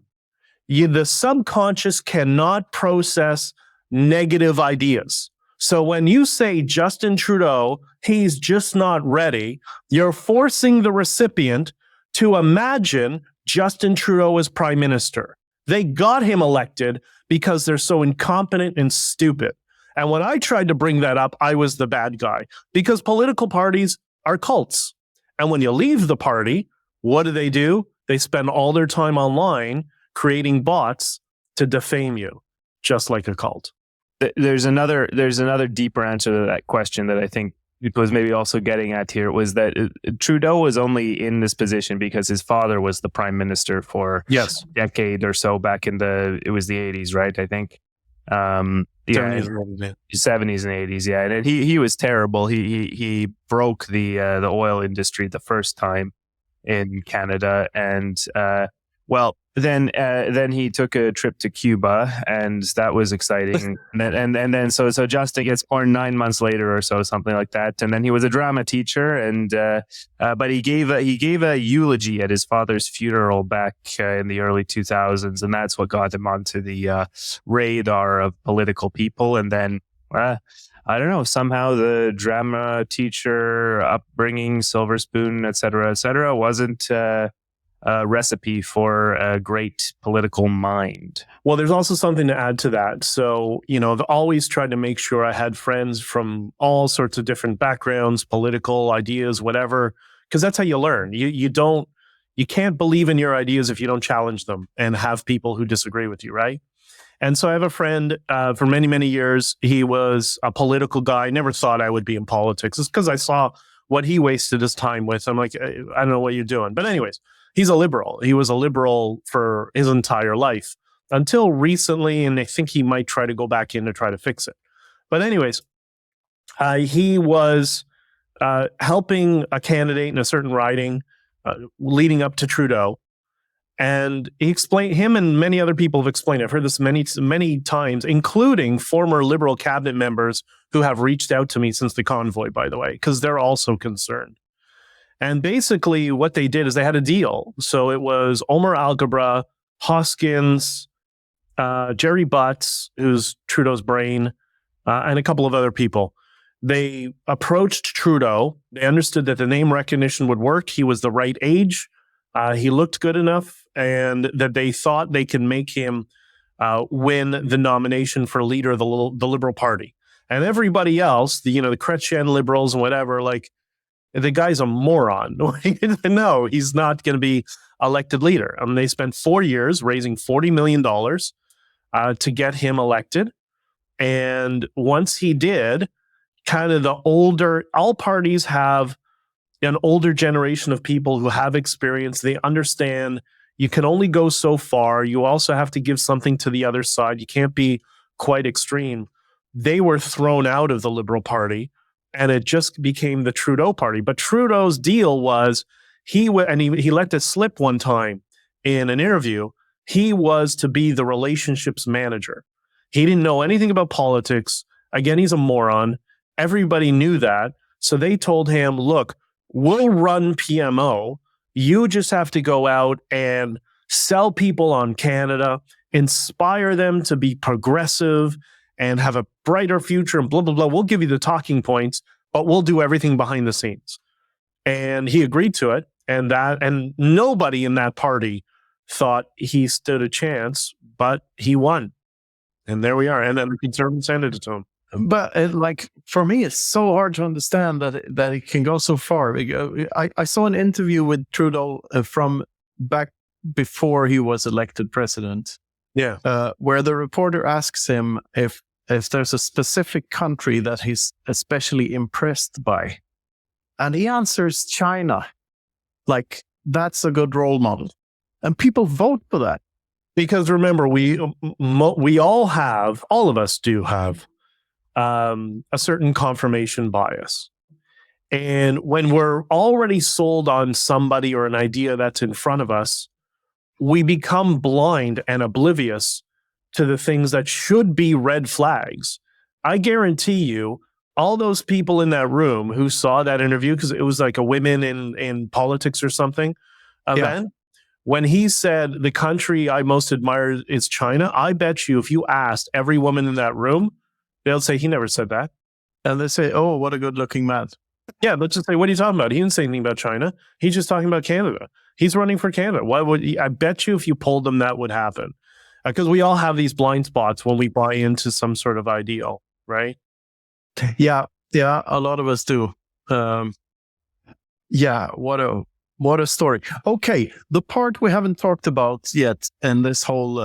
the subconscious cannot process negative ideas. So when you say Justin Trudeau, he's just not ready, you're forcing the recipient to imagine Justin Trudeau as prime minister. They got him elected because they're so incompetent and stupid. And when I tried to bring that up, I was the bad guy, because political parties are cults. And when you leave the party, what do? They spend all their time online creating bots to defame you, just like a cult. There's another deeper answer to that question that I think it was maybe also getting at here, was that Trudeau was only in this position because his father was the prime minister for a decade or so back in the 80s, right? I think. 70s and 80s, yeah. And he was terrible. He broke the oil industry the first time in Canada, and then he took a trip to Cuba, and that was exciting. and then so Justin gets born 9 months later or so, something like that. And then he was a drama teacher, and but he gave a eulogy at his father's funeral back in the early 2000s, and that's what got him onto the radar of political people. And then I don't know, somehow the drama teacher upbringing, silver spoon, et cetera, wasn't a recipe for a great political mind. Well, there's also something to add to that. So, I've always tried to make sure I had friends from all sorts of different backgrounds, political ideas, whatever, because that's how you learn. You can't believe in your ideas if you don't challenge them and have people who disagree with you, right? And so I have a friend for many, many years. He was a political guy. I never thought I would be in politics. It's because I saw what he wasted his time with. I'm like, I don't know what you're doing. But anyways, he's a liberal. He was a liberal for his entire life. until recently, and I think he might try to go back in to try to fix it. But anyways, he was helping a candidate in a certain riding leading up to Trudeau. And he explained, him and many other people have explained, I've heard this many times, including former Liberal cabinet members who have reached out to me since the convoy, by the way, because they're also concerned. And basically what they did is they had a deal. So it was Omar Algebra, Hoskins, Jerry Butts, who's Trudeau's brain, and a couple of other people. They approached Trudeau. They understood that the name recognition would work. He was the right age. He looked good enough, and that they thought they could make him win the nomination for leader of the Liberal Party. And everybody else, the Chrétien liberals and whatever, like, the guy's a moron. No, he's not going to be elected leader. They spent 4 years raising $40 million to get him elected. And once he did, kind of all parties have an older generation of people who have experience. They understand you can only go so far. You also have to give something to the other side. You can't be quite extreme. They were thrown out of the Liberal Party, and it just became the Trudeau Party. But Trudeau's deal was he let this slip one time in an interview. He was to be the relationships manager. He didn't know anything about politics. Again, he's a moron. Everybody knew that. So they told him, look, we'll run PMO. You just have to go out and sell people on Canada, inspire them to be progressive and have a brighter future and blah, blah, blah. We'll give you the talking points, but we'll do everything behind the scenes. And he agreed to it. And nobody in that party thought he stood a chance, but he won. And there we are. And then the Conservatives handed it to him. But for me, it's so hard to understand that it can go so far. I saw an interview with Trudeau from back before he was elected president. Yeah. Where the reporter asks him if there's a specific country that he's especially impressed by. And he answers China. Like, that's a good role model. And people vote for that. Because remember, we all of us do have a certain confirmation bias. And when we're already sold on somebody or an idea that's in front of us, we become blind and oblivious to the things that should be red flags. I guarantee you, all those people in that room who saw that interview, because it was like a women in politics or something event, when he said the country I most admire is China, I bet you if you asked every woman in that room, they'll say he never said that. And they say, oh, what a good looking man. Yeah, let's just say, what are you talking about? He didn't say anything about China. He's just talking about Canada. He's running for Canada. Why would he? I bet you if you polled him, that would happen. Because we all have these blind spots when we buy into some sort of ideal, right? Yeah, a lot of us do. What a story. Okay, the part we haven't talked about yet in this whole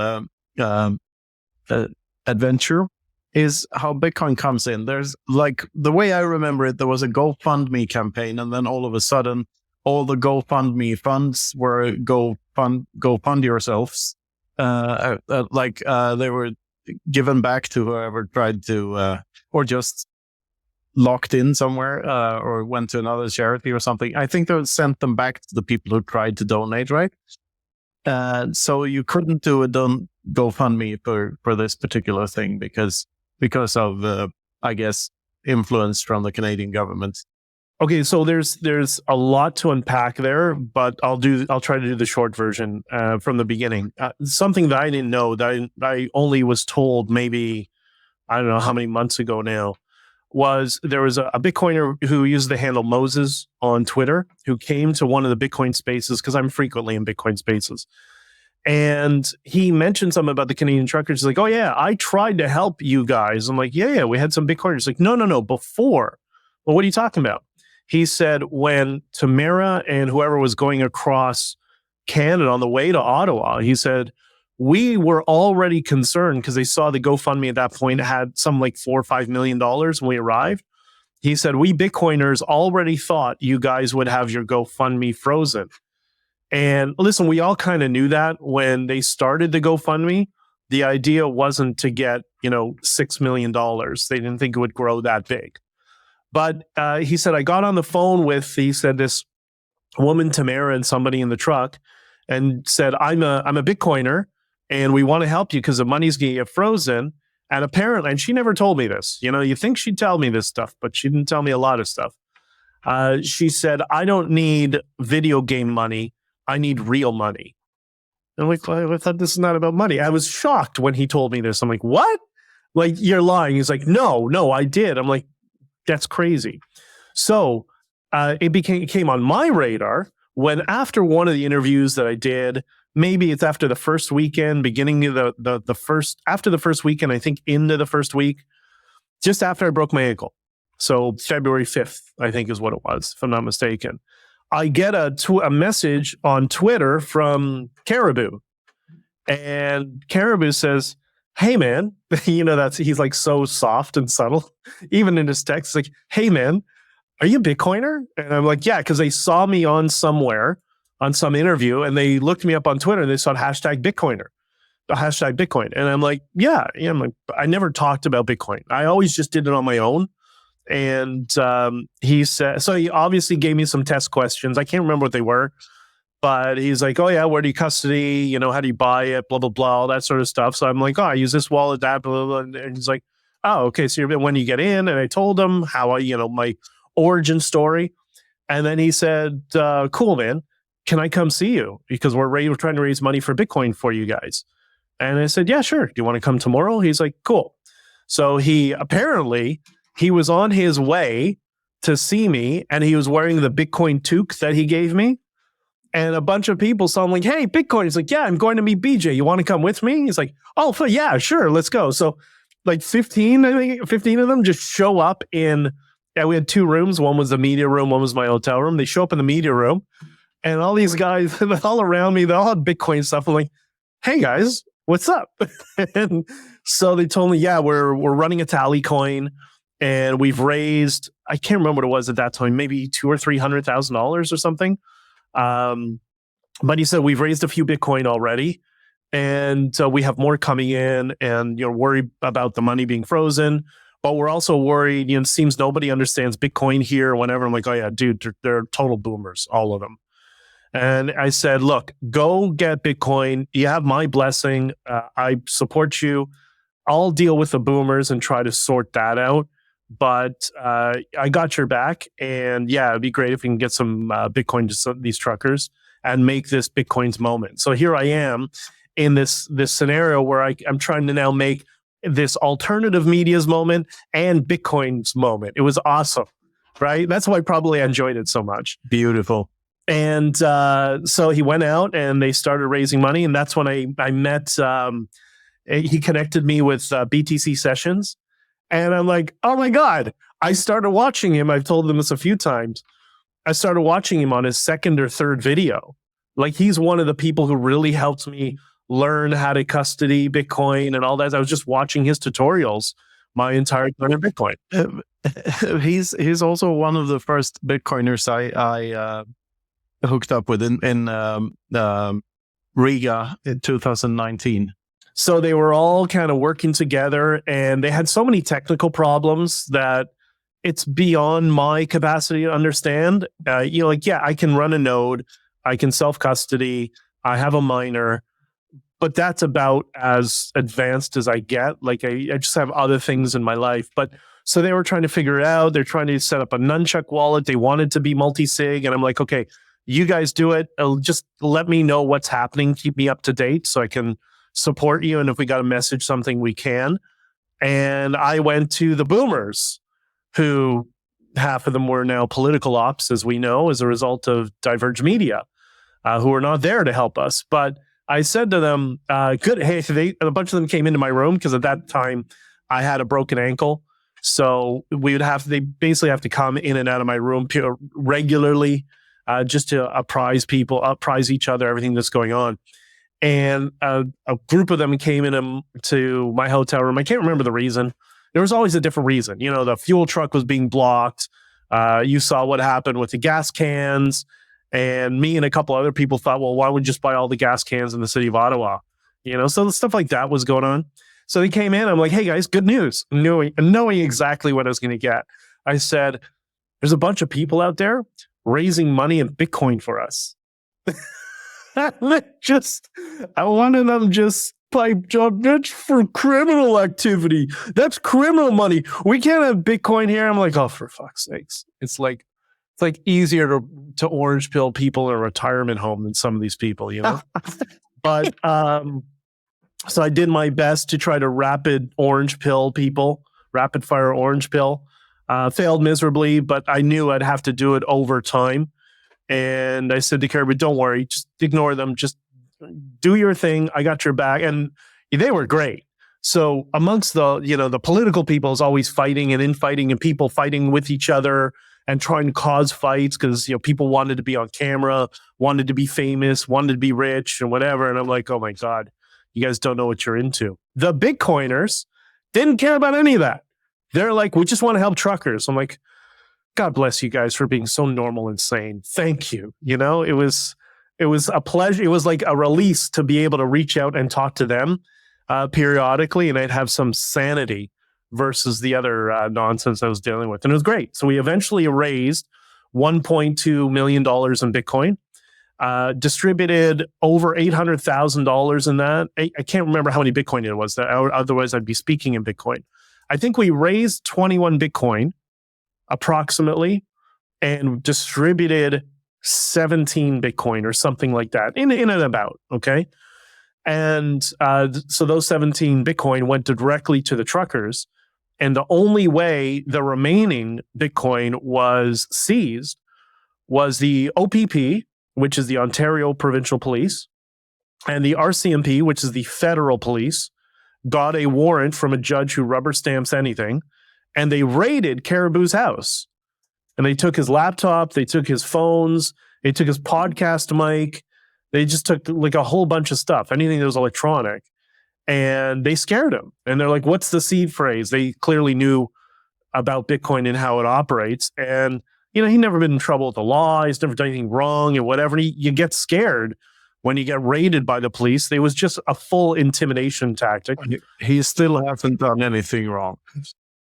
adventure is how Bitcoin comes in. There's, like, the way I remember it, there was a GoFundMe campaign, and then all of a sudden, all the GoFundMe funds were go fund yourselves. They were given back to whoever tried to, or just locked in somewhere, or went to another charity or something. I think they sent them back to the people who tried to donate, right? So you couldn't do a GoFundMe for this particular thing because of, I guess, influence from the Canadian government. Okay, so there's a lot to unpack there, but I'll try to do the short version from the beginning. Something that I didn't know, that I only was told maybe, I don't know how many months ago now, was there was a Bitcoiner who used the handle Moses on Twitter, who came to one of the Bitcoin spaces, because I'm frequently in Bitcoin spaces. And he mentioned something about the Canadian truckers. He's like, oh yeah, I tried to help you guys. I'm like, yeah, we had some Bitcoiners. He's like, no, before. Well, what are you talking about? He said when Tamara and whoever was going across Canada on the way to Ottawa, he said, we were already concerned because they saw the GoFundMe at that point had some like $4 or $5 million when we arrived. He said, we Bitcoiners already thought you guys would have your GoFundMe frozen. And listen, we all kind of knew that when they started the GoFundMe, The idea wasn't to get, $6 million. They didn't think it would grow that big. But he said, I got on the phone with, this woman, Tamara, and somebody in the truck, and said, I'm a Bitcoiner, and we want to help you because the money's going to get frozen. And apparently, and she never told me this, you think she'd tell me this stuff, but she didn't tell me a lot of stuff. She said, I don't need video game money. I need real money. I'm like, well, I thought this is not about money. I was shocked when he told me this. I'm like, what? Like, you're lying. He's like, no, I did. I'm like, that's crazy. So it came on my radar when, after one of the interviews that I did, maybe it's after the first weekend, beginning of after the first weekend, I think into the first week, just after I broke my ankle. So February 5th, I think is what it was, if I'm not mistaken. I get a message on Twitter from Caribou. And Caribou says, hey, man, he's like so soft and subtle. Even in his text, like, hey, man, are you a Bitcoiner? And I'm like, yeah, because they saw me on somewhere, on some interview, and they looked me up on Twitter and they saw #Bitcoiner, the hashtag Bitcoin. And I'm like, yeah. I'm like, I never talked about Bitcoin. I always just did it on my own. And he said, so he obviously gave me some test questions. I can't remember what they were, but he's like, oh yeah, where do you custody? How do you buy it? Blah, blah, blah, all that sort of stuff. So I'm like, oh, I use this wallet, that, blah, blah, blah. And he's like, oh, okay. So when you get in, and I told him how my origin story. And then he said, cool, man, can I come see you? Because we're trying to raise money for Bitcoin for you guys. And I said, yeah, sure. Do you want to come tomorrow? He's like, cool. So he was on his way to see me, and he was wearing the Bitcoin toque that he gave me. And a bunch of people saw him like, hey, Bitcoin. He's like, yeah, I'm going to meet BJ. You want to come with me? He's like, oh, yeah, sure, let's go. So like 15 of them just show up we had 2 rooms. One was the media room, one was my hotel room. They show up in the media room, and all these guys all around me, they all had Bitcoin stuff. I'm like, hey guys, what's up? And so they told me, yeah, we're running a tally coin. And we've raised, I can't remember what it was at that time, maybe $200,000 or $300,000 or something. But he said, we've raised a few Bitcoin already. And we have more coming in, and you're worried about the money being frozen. But we're also worried, it seems nobody understands Bitcoin here or whatever. I'm like, oh yeah, dude, they're total boomers, all of them. And I said, look, go get Bitcoin. You have my blessing. I support you. I'll deal with the boomers and try to sort that out. But I got your back, and yeah, it'd be great if we can get some Bitcoin to these truckers and make this Bitcoin's moment. So here I am in this scenario where I'm trying to now make this alternative media's moment and Bitcoin's moment. It was awesome, right? That's why probably I enjoyed it so much. Beautiful. And so he went out and they started raising money, and that's when I met. He connected me with BTC Sessions. And I'm like, oh my God, I started watching him. I've told them this a few times. I started watching him on his second or third video. Like, he's one of the people who really helped me learn how to custody Bitcoin and all that. I was just watching his tutorials my entire time in Bitcoin. He's also one of the first Bitcoiners I hooked up with in Riga in 2019. So they were all kind of working together, and they had so many technical problems that it's beyond my capacity to understand. Yeah, I can run a node, I can self-custody, I have a miner, but that's about as advanced as I get. Like, I just have other things in my life. But so they were trying to figure it out. They're trying to set up a nunchuck wallet. They wanted to be multi-sig, and I'm like, okay, you guys do it. Just let me know what's happening. Keep me up to date so I can support you, and if we got to message something, we can. And I went to the boomers, who half of them were now political ops, as we know, as a result of Diverge Media, who are not there to help us. But I said to them, good, hey, a bunch of them came into my room, because at that time I had a broken ankle. So they basically have to come in and out of my room regularly, just to apprise each other, everything that's going on. And a group of them came to my hotel room. I can't remember the reason. There was always a different reason. The fuel truck was being blocked. You saw what happened with the gas cans. And me and a couple other people thought, well, why would we just buy all the gas cans in the city of Ottawa? So the stuff like that was going on. So they came in. I'm like, hey guys, good news. Knowing exactly what I was going to get. I said, there's a bunch of people out there raising money in Bitcoin for us. One of them just piped up, that's for criminal activity. That's criminal money. We can't have Bitcoin here. I'm like, oh, for fuck's sakes. It's like easier to orange pill people in a retirement home than some of these people, But so I did my best to try to rapid fire orange pill. Failed miserably, but I knew I'd have to do it over time. And I said to Carrie, don't worry, just ignore them. Just do your thing. I got your back. And they were great. So amongst the political people is always fighting and infighting and people fighting with each other and trying to cause fights because, people wanted to be on camera, wanted to be famous, wanted to be rich and whatever. And I'm like, oh my God, you guys don't know what you're into. The Bitcoiners didn't care about any of that. They're like, we just want to help truckers. I'm like, God bless you guys for being so normal and sane. Thank you. It was a pleasure. It was like a release to be able to reach out and talk to them periodically, and I'd have some sanity versus the other nonsense I was dealing with. And it was great. So we eventually raised $1.2 million in Bitcoin, distributed over $800,000 in that. I can't remember how many Bitcoin it was. Otherwise, I'd be speaking in Bitcoin. I think we raised 21 Bitcoin approximately and distributed 17 Bitcoin or something like that in and about. Okay. And so those 17 Bitcoin went directly to the truckers. And the only way the remaining Bitcoin was seized was the OPP, which is the Ontario Provincial Police, and the RCMP, which is the federal police, got a warrant from a judge who rubber stamps anything, and they raided Caribou's house. And they took his laptop, they took his phones, they took his podcast mic, they just took like a whole bunch of stuff, anything that was electronic. And they scared him. And they're like, what's the seed phrase? They clearly knew about Bitcoin and how it operates. And, he'd never been in trouble with the law. He's never done anything wrong and whatever. And you get scared when you get raided by the police. It was just a full intimidation tactic. He still hasn't done anything wrong.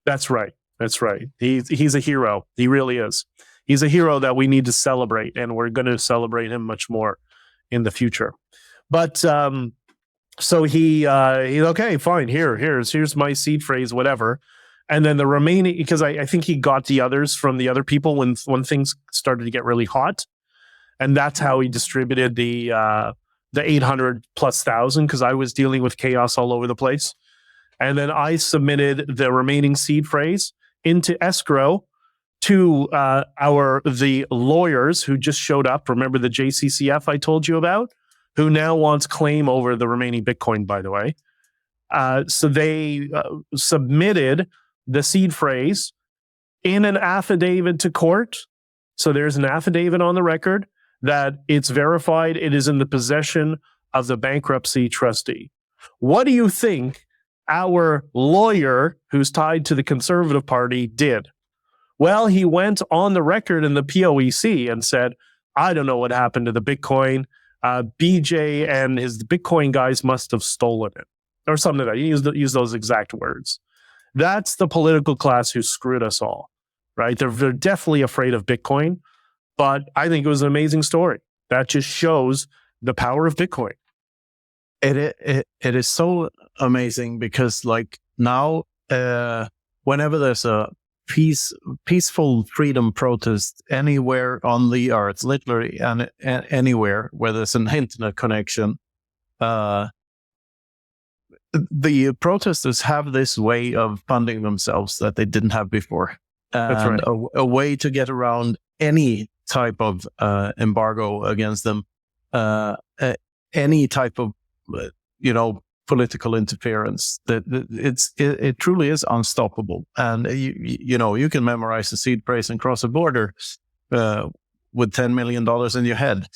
That's right. That's right. He's a hero. He really is. He's a hero that we need to celebrate, and we're going to celebrate him much more in the future. But so he okay, fine. Here's my seed phrase, whatever. And then the remaining, because I think he got the others from the other people when things started to get really hot, and that's how he distributed the 800,000+, because I was dealing with chaos all over the place. And then I submitted the remaining seed phrase into escrow to the lawyers who just showed up. Remember the JCCF I told you about, who now wants claim over the remaining Bitcoin, by the way. So they submitted the seed phrase in an affidavit to court. So there's an affidavit on the record that it's verified it is in the possession of the bankruptcy trustee. What do you think our lawyer, who's tied to the Conservative Party, did? Well, he went on the record in the POEC and said, I don't know what happened to the Bitcoin. BJ and his Bitcoin guys must have stolen it, or something like that. He used those exact words. That's the political class who screwed us all, right? They're definitely afraid of Bitcoin, but I think it was an amazing story. That just shows the power of Bitcoin. It is so amazing because now, whenever there's a peaceful freedom protest anywhere on the earth, literally anywhere where there's an internet connection, the protesters have this way of funding themselves that they didn't have before. And that's right. A way to get around any type of embargo against them, any type of political interference. It truly is unstoppable. And you can memorize the seed phrase and cross a border with $10 million in your head.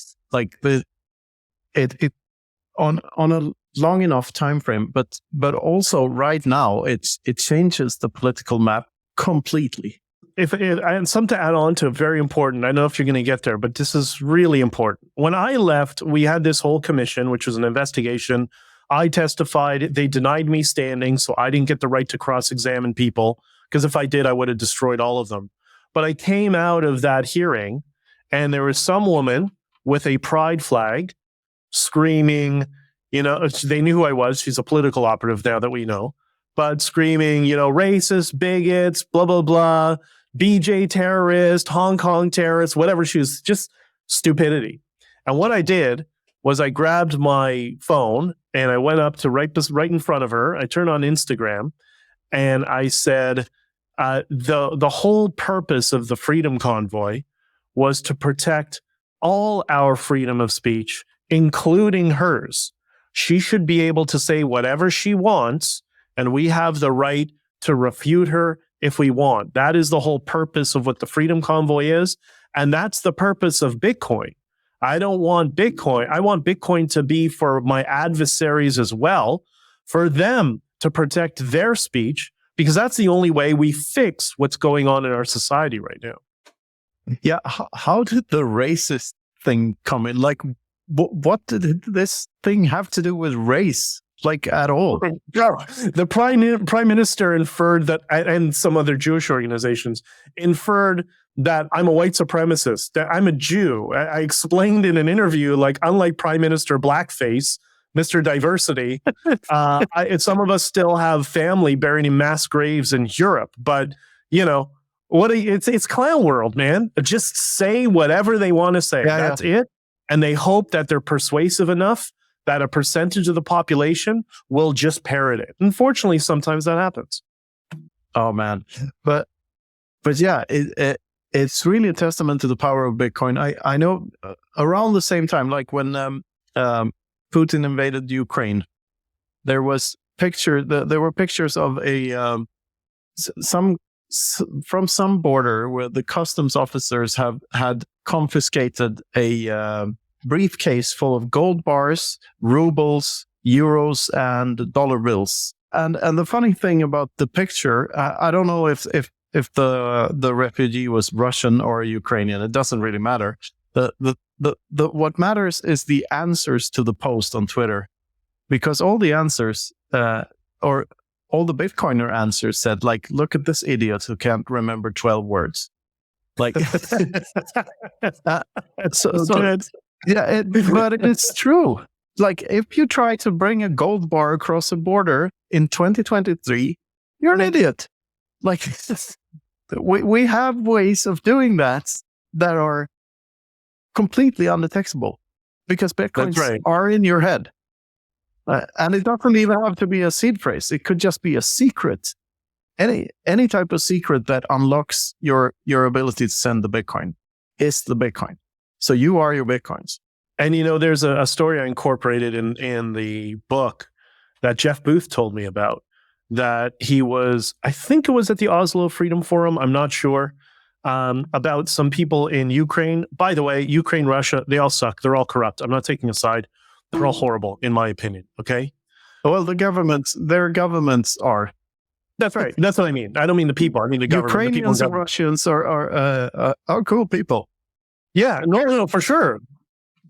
On a long enough time frame, but also right now it changes the political map completely. And something to add on to, very important. I don't know if you're going to get there, but this is really important. When I left, we had this whole commission, which was an investigation I testified. They denied me standing, so I didn't get the right to cross-examine people, because if I did, I would have destroyed all of them. But I came out of that hearing, and there was some woman with a pride flag screaming, they knew who I was. She's a political operative now that we know, but screaming, racist, bigots, blah, blah, blah, BJ terrorist, Hong Kong terrorist, whatever. She was just stupidity. And what I did was I grabbed my phone and I went up to right in front of her. I turned on Instagram and I said, the whole purpose of the Freedom Convoy was to protect all our freedom of speech, including hers. She should be able to say whatever she wants, and we have the right to refute her if we want. That is the whole purpose of what the Freedom Convoy is, and that's the purpose of Bitcoin. I don't want Bitcoin. I want Bitcoin to be for my adversaries as well, for them to protect their speech, because that's the only way we fix what's going on in our society right now. Yeah, how did the racist thing come in? Like, what did this thing have to do with race, like, at all? The prime minister inferred that, and some other Jewish organizations inferred that I'm a white supremacist, that I'm a Jew. I explained in an interview, like, unlike Prime Minister Blackface, Mr. Diversity, some of us still have family buried in mass graves in Europe, but it's clown world, man. Just say whatever they want to say. Yeah, That's it. And they hope that they're persuasive enough that a percentage of the population will just parrot it. Unfortunately, sometimes that happens. Oh man, but yeah, it's really a testament to the power of Bitcoin. I know around the same time, like when Putin invaded Ukraine, there were pictures of from some border where the customs officers had confiscated a briefcase full of gold bars, rubles, euros, and dollar bills. And the funny thing about the picture, I don't know if the refugee was Russian or Ukrainian. It doesn't really matter. What matters is the answers to the post on Twitter, because all the answers or all the Bitcoiner answers said, like, look at this idiot who can't remember 12 words. Like, so good. Yeah, but it's true. Like, if you try to bring a gold bar across a border in 2023, you're an idiot. Like, we have ways of doing that are completely undetectable, because Bitcoins are in your head. And it doesn't even have to be a seed phrase. It could just be a secret. Any type of secret that unlocks your ability to send the Bitcoin is the Bitcoin. So you are your Bitcoins. And, there's a story I incorporated in the book that Jeff Booth told me about, that he was, I think it was at the Oslo Freedom Forum, I'm not sure, about some people in Ukraine. By the way, Ukraine, Russia, they all suck. They're all corrupt. I'm not taking a side. They're all horrible, in my opinion. Okay. Well, their governments are. That's right. That's what I mean. I don't mean the people. I mean the government. Ukrainians and Russians are cool people. Yeah. No, for sure.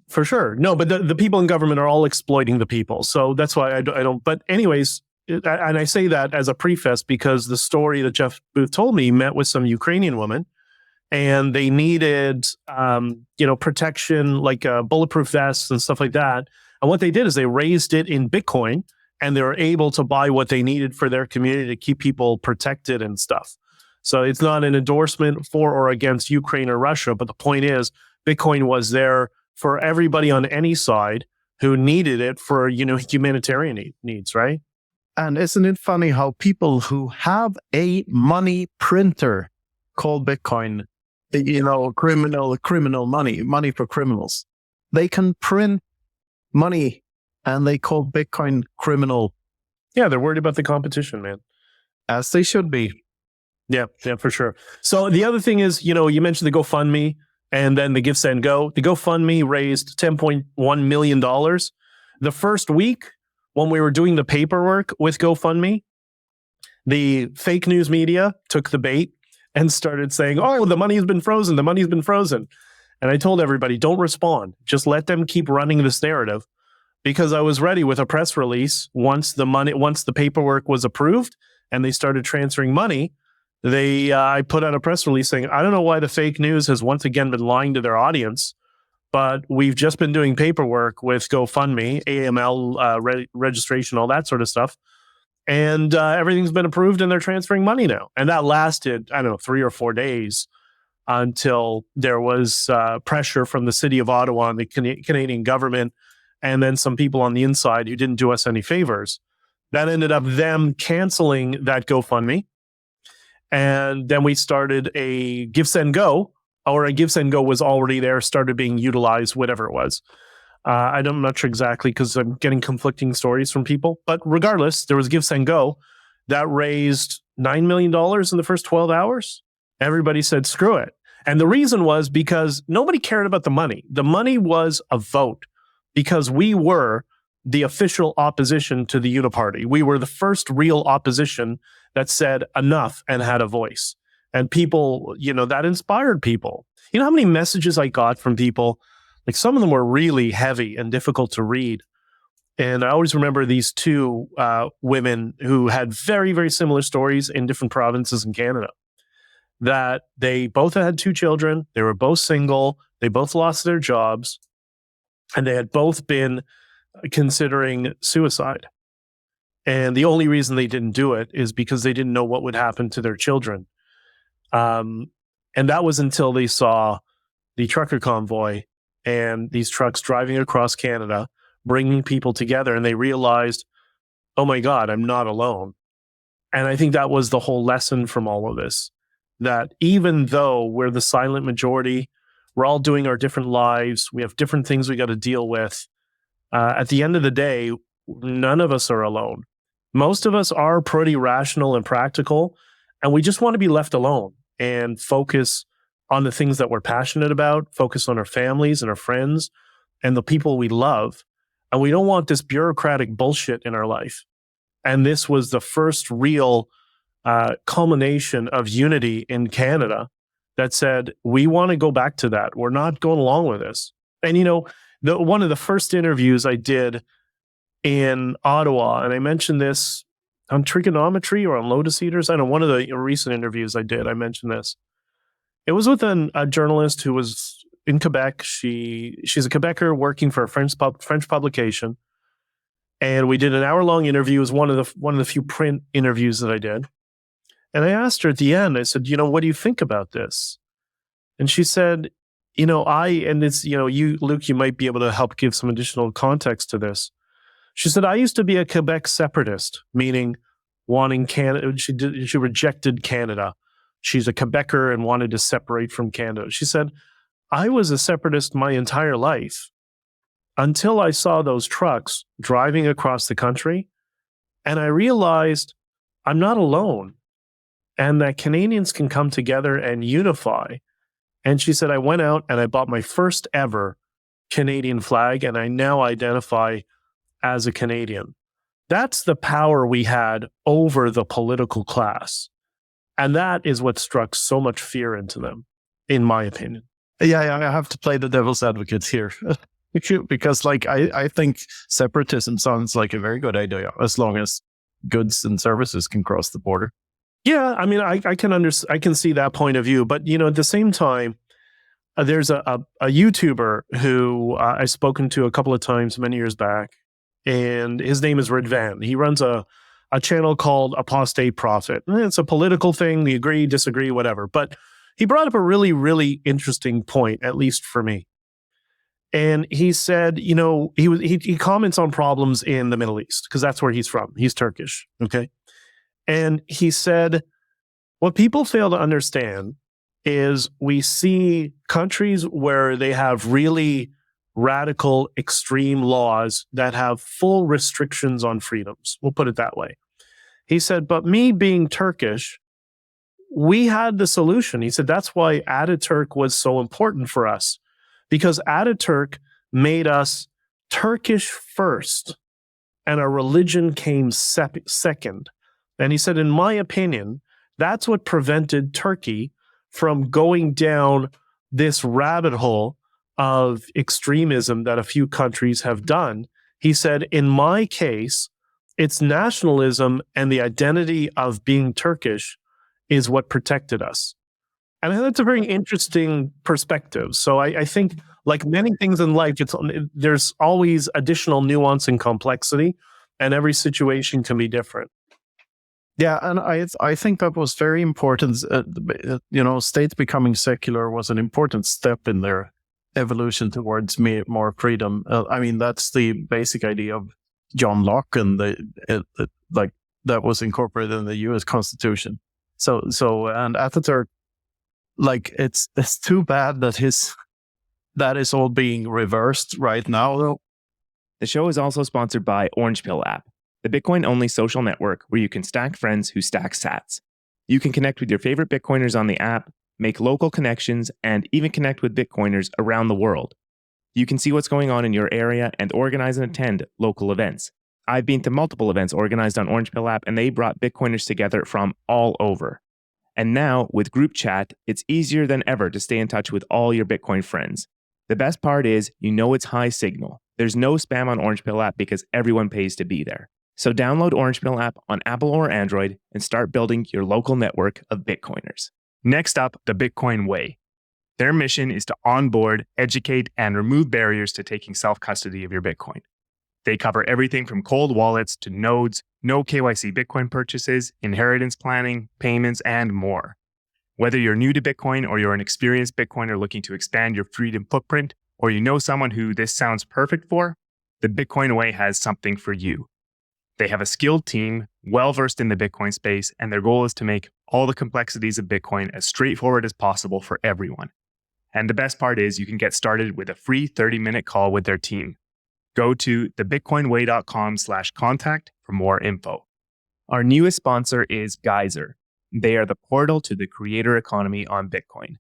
For sure. No, but the people in government are all exploiting the people. So that's why I don't. But anyways, and I say that as a preface because the story that Jeff Booth told me, he met with some Ukrainian women, and they needed, protection, like bulletproof vests and stuff like that. And what they did is they raised it in Bitcoin, and they were able to buy what they needed for their community to keep people protected and stuff. So it's not an endorsement for or against Ukraine or Russia, but the point is Bitcoin was there for everybody on any side who needed it for, humanitarian needs, right? And isn't it funny how people who have a money printer called Bitcoin, criminal money for criminals, they can print money and they call Bitcoin criminal. Yeah, they're worried about the competition, man. As they should be. Yeah, for sure. So the other thing is, you mentioned the GoFundMe and then the Give, Send, Go. The GoFundMe raised $10.1 million. The first week when we were doing the paperwork with GoFundMe, the fake news media took the bait and started saying, oh, the money has been frozen. The money's been frozen. And I told everybody, don't respond. Just let them keep running this narrative. because I was ready with a press release. Once the paperwork was approved and they started transferring money, I put out a press release saying, I don't know why the fake news has once again been lying to their audience, but we've just been doing paperwork with GoFundMe, AML registration, all that sort of stuff. And everything's been approved and they're transferring money now. And that lasted, 3 or 4 days until there was pressure from the city of Ottawa and the Canadian government, and then some people on the inside who didn't do us any favors. That ended up them canceling that GoFundMe. And then we started a Give, Send, Go, or a Give, Send, Go was already there, started being utilized, whatever it was. I'm not sure exactly because I'm getting conflicting stories from people. But regardless, there was Give, Send, Go that raised $9 million in the first 12 hours. Everybody said, screw it. And the reason was because nobody cared about the money. The money was a vote because we were the official opposition to the Uniparty. We were the first real opposition that said enough and had a voice. And people, that inspired people. You know how many messages I got from people? Like some of them were really heavy and difficult to read. And I always remember these two women who had very, very similar stories in different provinces in Canada. That they both had 2 children, they were both single, they both lost their jobs, and they had both been considering suicide. And the only reason they didn't do it is because they didn't know what would happen to their children. And that was until they saw the trucker convoy and these trucks driving across Canada, bringing people together, and they realized, oh my God, I'm not alone. And I think that was the whole lesson from all of this, that even though we're the silent majority, we're all doing our different lives, we have different things we got to deal with. At the end of the day, none of us are alone. Most of us are pretty rational and practical, and we just want to be left alone and focus on the things that we're passionate about, focus on our families and our friends and the people we love. And we don't want this bureaucratic bullshit in our life. And this was the first real culmination of unity in Canada that said, we want to go back to that. We're not going along with this. And, one of the first interviews I did in Ottawa, and I mentioned this on trigonometry or on Lotus Eaters. I know one of the recent interviews I did, I mentioned this. It was with a journalist who was in Quebec. She's a Quebecer working for a French publication. And we did an hour-long interview. It was one of the few print interviews that I did. And I asked her at the end, I said, what do you think about this? And she said, you, Luke, you might be able to help give some additional context to this. She said, I used to be a Quebec separatist, meaning wanting Canada. She rejected Canada. She's a Quebecer and wanted to separate from Canada. She said, I was a separatist my entire life until I saw those trucks driving across the country. And I realized I'm not alone and that Canadians can come together and unify. And she said, I went out and I bought my first ever Canadian flag, and I now identify as a Canadian. That's the power we had over the political class. And that is what struck so much fear into them, in my opinion. Yeah, I have to play the devil's advocate here. Because I think separatism sounds like a very good idea as long as goods and services can cross the border. Yeah, I mean, I can see that point of view, but at the same time, there's a YouTuber who I've spoken to a couple of times many years back, and his name is Ridvan. He runs a channel called Apostate Prophet. It's a political thing. We agree, disagree, whatever. But he brought up a really, really interesting point, at least for me. And he said, he comments on problems in the Middle East because that's where he's from. He's Turkish. Okay. And he said, what people fail to understand is we see countries where they have really radical, extreme laws that have full restrictions on freedoms. We'll put it that way. He said, but me being Turkish, we had the solution. He said, that's why Ataturk was so important for us, because Ataturk made us Turkish first and our religion came second. And he said, in my opinion, that's what prevented Turkey from going down this rabbit hole of extremism that a few countries have done. He said, in my case, it's nationalism and the identity of being Turkish is what protected us. And I think that's a very interesting perspective. So I think, like many things in life, there's always additional nuance and complexity, and every situation can be different. Yeah, and I think that was very important. States becoming secular was an important step in their evolution towards more freedom. That's the basic idea of John Locke, and that was incorporated in the U.S. Constitution. So and Ataturk, it's too bad that that is all being reversed right now, though. The show is also sponsored by Orange Pill app, the Bitcoin-only social network where you can stack friends who stack sats. You can connect with your favorite Bitcoiners on the app, make local connections, and even connect with Bitcoiners around the world. You can see what's going on in your area and organize and attend local events. I've been to multiple events organized on Orange Pill app, and they brought Bitcoiners together from all over. And now, with group chat, it's easier than ever to stay in touch with all your Bitcoin friends. The best part is, it's high signal. There's no spam on Orange Pill app because everyone pays to be there. So download Orange Pill app on Apple or Android and start building your local network of Bitcoiners. Next up, the Bitcoin Way. Their mission is to onboard, educate, and remove barriers to taking self-custody of your Bitcoin. They cover everything from cold wallets to nodes, no KYC Bitcoin purchases, inheritance planning, payments, and more. Whether you're new to Bitcoin or you're an experienced Bitcoiner looking to expand your freedom footprint, or you know someone who this sounds perfect for, the Bitcoin Way has something for you. They have a skilled team, well-versed in the Bitcoin space, and their goal is to make all the complexities of Bitcoin as straightforward as possible for everyone. And the best part is you can get started with a free 30-minute call with their team. Go to thebitcoinway.com/contact for more info. Our newest sponsor is Geyser. They are the portal to the creator economy on Bitcoin.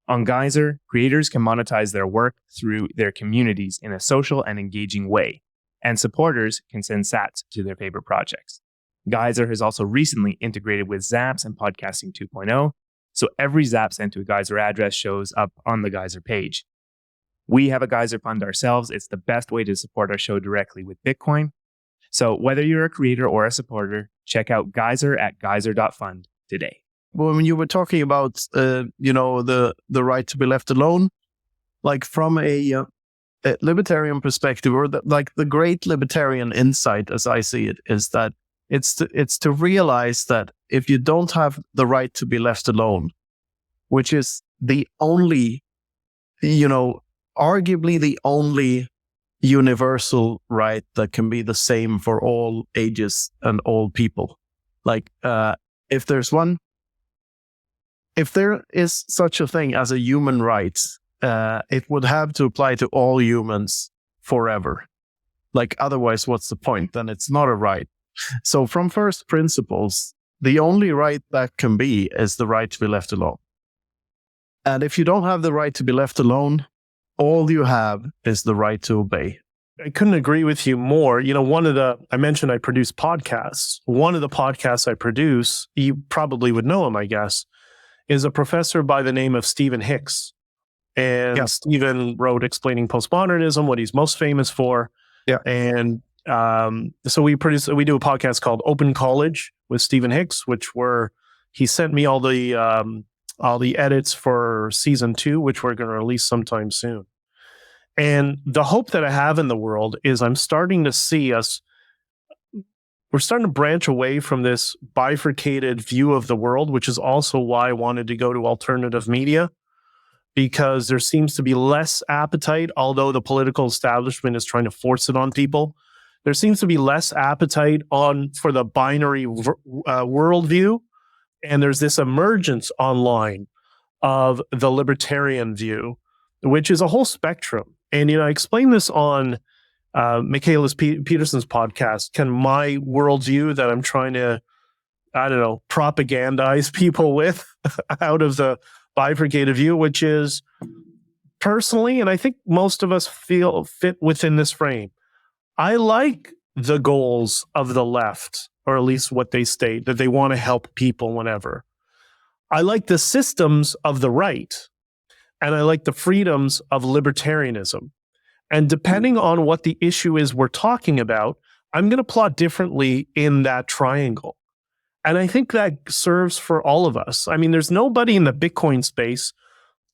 On Geyser, creators can monetize their work through their communities in a social and engaging way, and supporters can send sats to their favorite projects. Geyser has also recently integrated with Zaps and Podcasting 2.0, so every Zap sent to a Geyser address shows up on the Geyser page. We have a Geyser fund ourselves. It's the best way to support our show directly with Bitcoin. So whether you're a creator or a supporter, check out Geyser at geyser.fund today. Well, when you were talking about, the right to be left alone, like from a libertarian perspective, or the great libertarian insight, as I see it, is that it's to realize that if you don't have the right to be left alone, which is the only, arguably the only universal right that can be the same for all ages and all people. If there is such a thing as a human right, it would have to apply to all humans forever. Otherwise, what's the point? Then it's not a right. So from first principles, the only right that can be is the right to be left alone. And if you don't have the right to be left alone, all you have is the right to obey. I couldn't agree with you more. I mentioned I produce podcasts. One of the podcasts I produce, you probably would know him, I guess, is a professor by the name of Stephen Hicks. And Stephen wrote Explaining Postmodernism, what he's most famous for. Yeah. And so we do a podcast called Open College with Stephen Hicks, he sent me all the edits for season 2, which we're going to release sometime soon. And the hope that I have in the world is I'm starting to see we're starting to branch away from this bifurcated view of the world, which is also why I wanted to go to alternative media, because there seems to be less appetite, although the political establishment is trying to force it on people. There seems to be less appetite for the binary worldview, and there's this emergence online of the libertarian view, which is a whole spectrum. And I explained this on Michaelis Peterson's podcast, my worldview that I'm trying to, propagandize people with out of the bifurcated view, which is personally, and I think most of us fit within this frame. I like the goals of the left, or at least what they state, that they want to help people whenever. I like the systems of the right, and I like the freedoms of libertarianism. And depending on what the issue is we're talking about, I'm going to plot differently in that triangle. And I think that serves for all of us. I mean, there's nobody in the Bitcoin space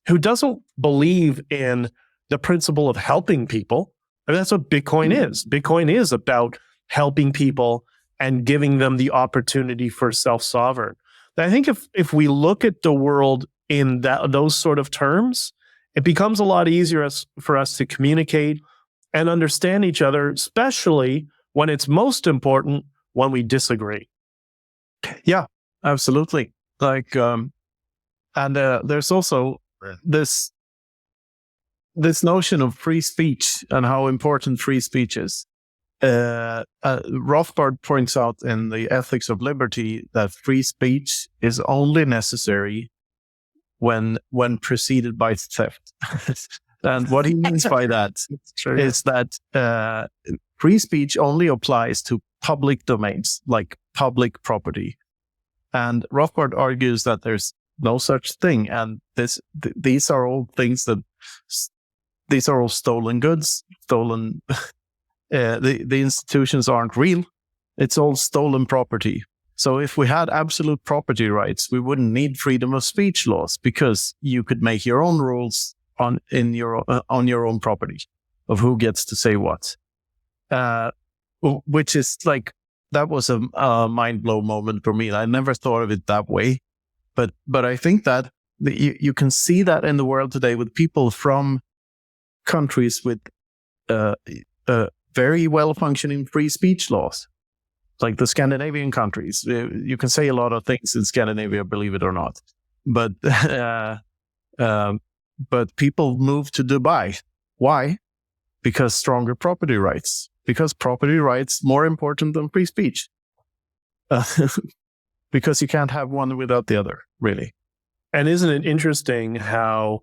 who doesn't believe in the principle of helping people. I mean, that's what Bitcoin is. Bitcoin is about helping people and giving them the opportunity for self-sovereign. I think if we look at the world in those sort of terms, it becomes a lot easier for us to communicate and understand each other, especially when it's most important when we disagree. Yeah, absolutely. Like, and there's also this notion of free speech and how important free speech is. Rothbard points out in the Ethics of Liberty that free speech is only necessary when preceded by theft. And what he means by that is that free speech only applies to public domains, like public property. And Rothbard argues that there's no such thing. And these are all things these are all stolen goods, stolen. The institutions aren't real. It's all stolen property. So if we had absolute property rights, we wouldn't need freedom of speech laws, because you could make your own rules on your own property of who gets to say what. Which is like, that was a mind blow moment for me. I never thought of it that way, but I think that you can see that in the world today with people from countries with very well functioning free speech laws, like the Scandinavian countries. You can say a lot of things in Scandinavia, believe it or not, but people move to Dubai. Why? Because stronger property rights. Because property rights more important than free speech. Because you can't have one without the other, really. And isn't it interesting how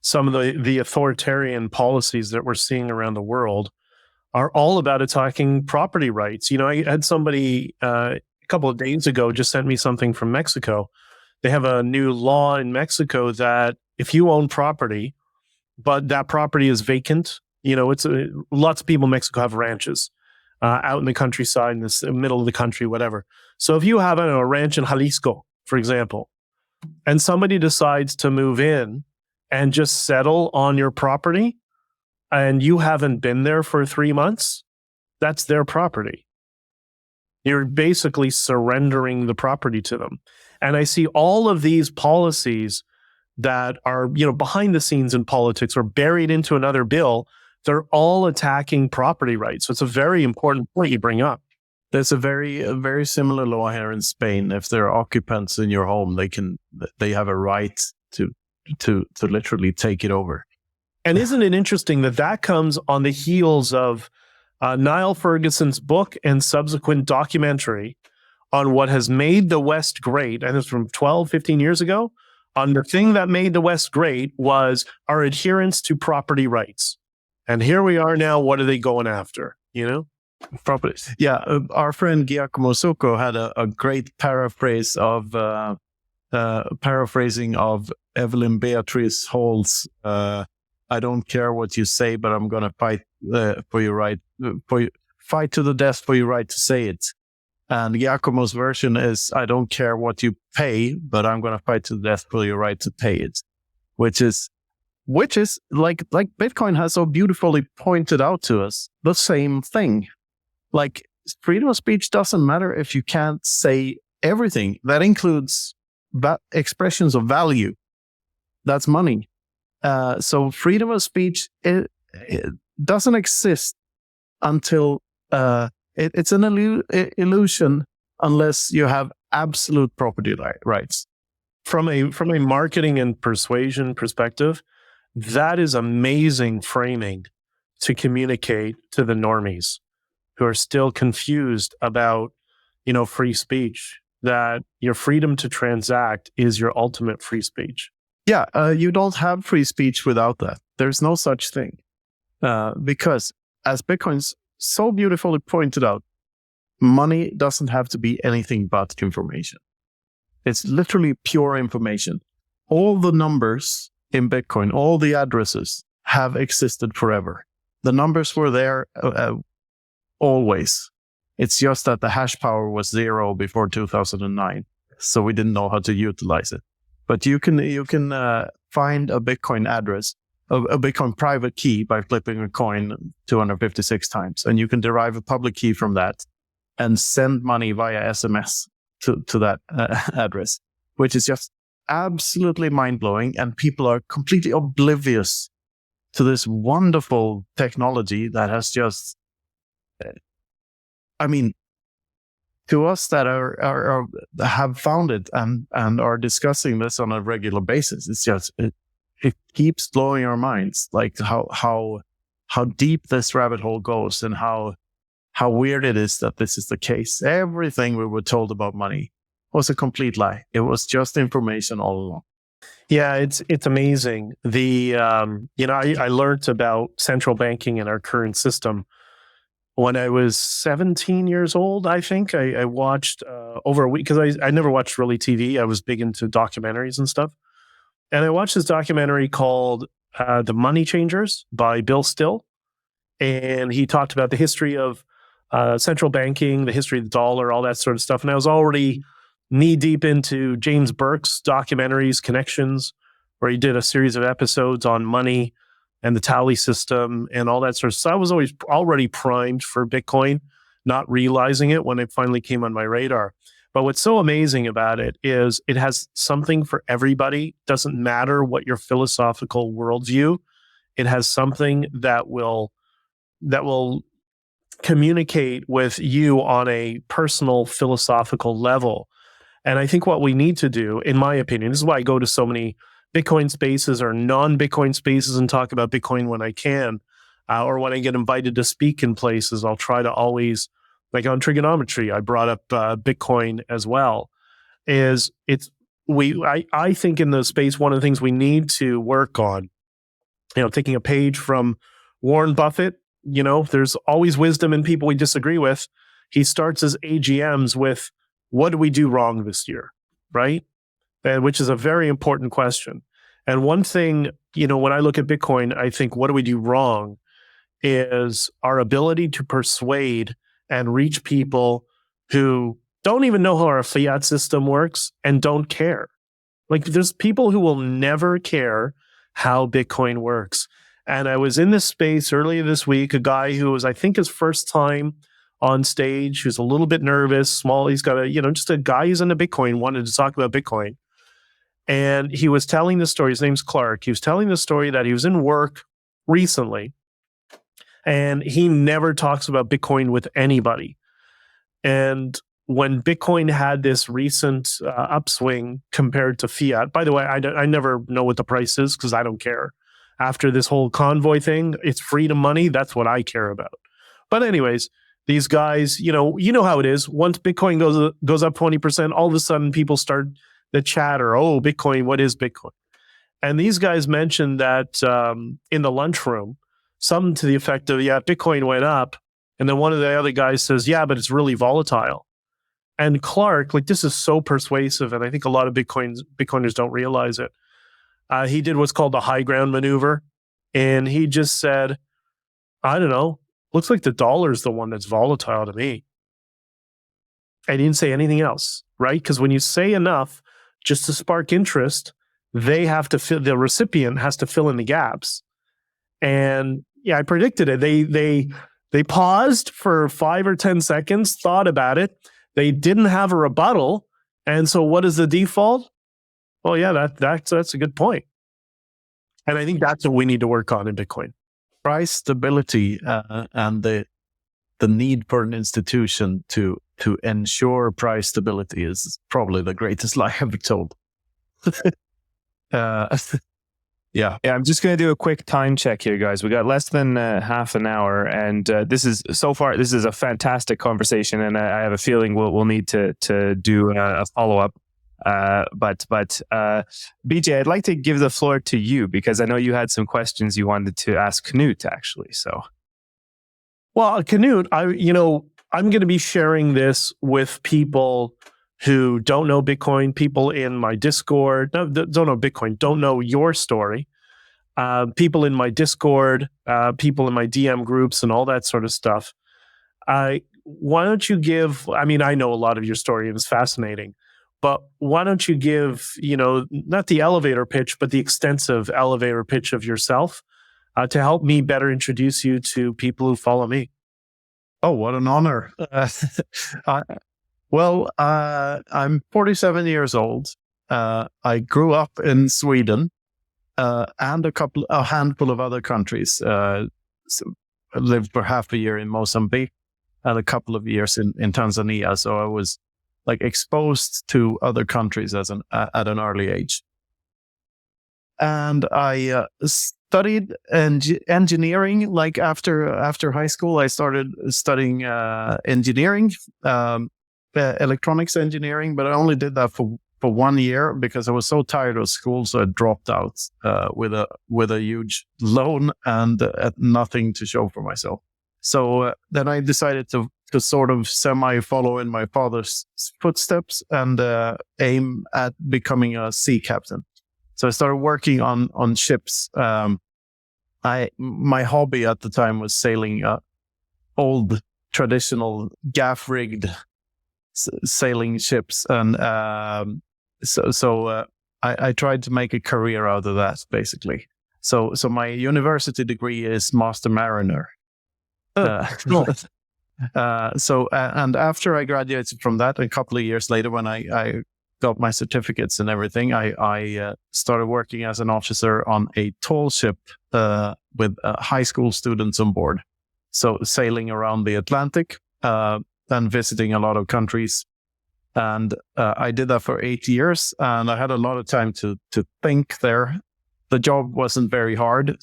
some of the authoritarian policies that we're seeing around the world are all about attacking property rights? You know, I had somebody a couple of days ago just sent me something from Mexico. They have a new law in Mexico that if you own property, but that property is vacant, you know, lots of people in Mexico have ranches out in the countryside, in the middle of the country, whatever. So if you have a ranch in Jalisco, for example, and somebody decides to move in and just settle on your property, and you haven't been there for 3 months, that's their property. You're basically surrendering the property to them. And I see all of these policies that are, you know, behind the scenes in politics or buried into another bill. They're all attacking property rights. So it's a very important point you bring up. There's a very similar law here in Spain. If there are occupants in your home, they have a right to literally take it over. And isn't it interesting that comes on the heels of Niall Ferguson's book and subsequent documentary on what has made the West great, and it's from 12, 15 years ago, on the thing that made the West great was our adherence to property rights. And here we are now, what are they going after, you know? Property. Yeah, our friend Giacomo Zucco had a great paraphrasing of Evelyn Beatrice Hall's I don't care what you say, but I'm going to fight for your right, fight to the death for your right to say it. And Giacomo's version is, I don't care what you pay, but I'm going to fight to the death for your right to pay it, which is like Bitcoin has so beautifully pointed out to us, the same thing. Like, freedom of speech doesn't matter if you can't say everything. That includes expressions of value. That's money. So freedom of speech, it doesn't exist until it's an illusion unless you have absolute property rights. From a marketing and persuasion perspective, that is amazing framing to communicate to the normies who are still confused about, you know, free speech, that your freedom to transact is your ultimate free speech. Yeah, you don't have free speech without that. There's no such thing. Because as Bitcoin's so beautifully pointed out, money doesn't have to be anything but information. It's literally pure information. All the numbers in Bitcoin, all the addresses have existed forever. The numbers were there always. It's just that the hash power was 0 before 2009, so we didn't know how to utilize it. But you can find a Bitcoin address, a Bitcoin private key by flipping a coin 256 times, and you can derive a public key from that and send money via SMS to that address, which is just absolutely mind-blowing. And people are completely oblivious to this wonderful technology that has just, to us that are have found it and are discussing this on a regular basis, it's just it keeps blowing our minds, like how deep this rabbit hole goes and how weird it is that this is the case. Everything we were told about money was a complete lie. It was just information all along. Yeah, it's amazing. I learned about central banking in our current system when I was 17 years old. I think I watched over a week, because I never watched really TV. I was big into documentaries and stuff. And I watched this documentary called The Money Changers by Bill Still. And he talked about the history of central banking, the history of the dollar, all that sort of stuff. And I was already knee deep into James Burke's documentaries, Connections, where he did a series of episodes on money and the tally system and all that sort of stuff. So I was always already primed for Bitcoin, not realizing it when it finally came on my radar. But what's so amazing about it is it has something for everybody. Doesn't matter what your philosophical worldview, it has something that will communicate with you on a personal philosophical level. And I think what we need to do, in my opinion, this is why I go to so many Bitcoin spaces or non-Bitcoin spaces and talk about Bitcoin when I can, or when I get invited to speak in places, I'll try to always, like on trigonometry, I brought up Bitcoin as well. I think in the space, one of the things we need to work on, taking a page from Warren Buffett, there's always wisdom in people we disagree with. He starts his AGMs with, what did we do wrong this year, right? And which is a very important question. And one thing, when I look at Bitcoin, I think, what do we do wrong is our ability to persuade and reach people who don't even know how our fiat system works and don't care. Like, there's people who will never care how Bitcoin works. And I was in this space earlier this week, a guy who was, I think, his first time on stage, who's a little bit nervous, small. He's got just a guy who's into Bitcoin, wanted to talk about Bitcoin. And he was telling the story. His name's Clark. He was telling the story that he was in work recently, and he never talks about Bitcoin with anybody. And when Bitcoin had this recent upswing compared to fiat, by the way, I never know what the price is because I don't care. After this whole Convoy thing, it's freedom money. That's what I care about. But anyways, these guys, you know how it is. Once Bitcoin goes up 20%, all of a sudden people start the chatter. Oh, Bitcoin, what is Bitcoin? And these guys mentioned that in the lunchroom, something to the effect of, yeah, Bitcoin went up. And then one of the other guys says, yeah, but it's really volatile. And Clark, like, this is so persuasive. And I think a lot of Bitcoiners don't realize it. He did what's called the high ground maneuver. And he just said, I don't know, looks like the dollar's the one that's volatile to me. I didn't say anything else, right? Because when you say enough just to spark interest, the recipient has to fill in the gaps. And yeah, I predicted it. They paused for 5 or 10 seconds, thought about it. They didn't have a rebuttal. And so what is the default? Well, yeah, that's a good point. And I think that's what we need to work on in Bitcoin. Price stability and the need for an institution to ensure price stability is probably the greatest lie ever told. Yeah. I'm just going to do a quick time check here, guys. We got less than half an hour, and this is a fantastic conversation, and I have a feeling we'll need to do a follow up. But BJ, I'd like to give the floor to you because I know you had some questions you wanted to ask Knut, actually. So, well, Knut, I'm going to be sharing this with people who don't know Bitcoin, people in my Discord, don't know Bitcoin, don't know your story. people in my Discord, people in my DM groups, and all that sort of stuff. Why don't you give? I mean, I know a lot of your story; it was fascinating. But why don't you give, not the elevator pitch, but the extensive elevator pitch of yourself to help me better introduce you to people who follow me? Oh, what an honor. I'm 47 years old. I grew up in Sweden and a handful of other countries. I lived for half a year in Mozambique and a couple of years in Tanzania. So I was exposed to other countries at an early age. And I studied engineering. After high school, I started studying engineering, electronics engineering, but I only did that for 1 year because I was so tired of school, so I dropped out with a huge loan and nothing to show for myself. So then I decided to sort of semi-follow in my father's footsteps and aim at becoming a sea captain. So I started working on ships. My hobby at the time was sailing old, traditional, gaff-rigged sailing ships, and so I tried to make a career out of that, basically. So my university degree is Master Mariner. Cool. And after I graduated from that, a couple of years later, when I got my certificates and everything, I started working as an officer on a tall ship with high school students on board. So sailing around the Atlantic and visiting a lot of countries. And I did that for 8 years, and I had a lot of time to think there. The job wasn't very hard,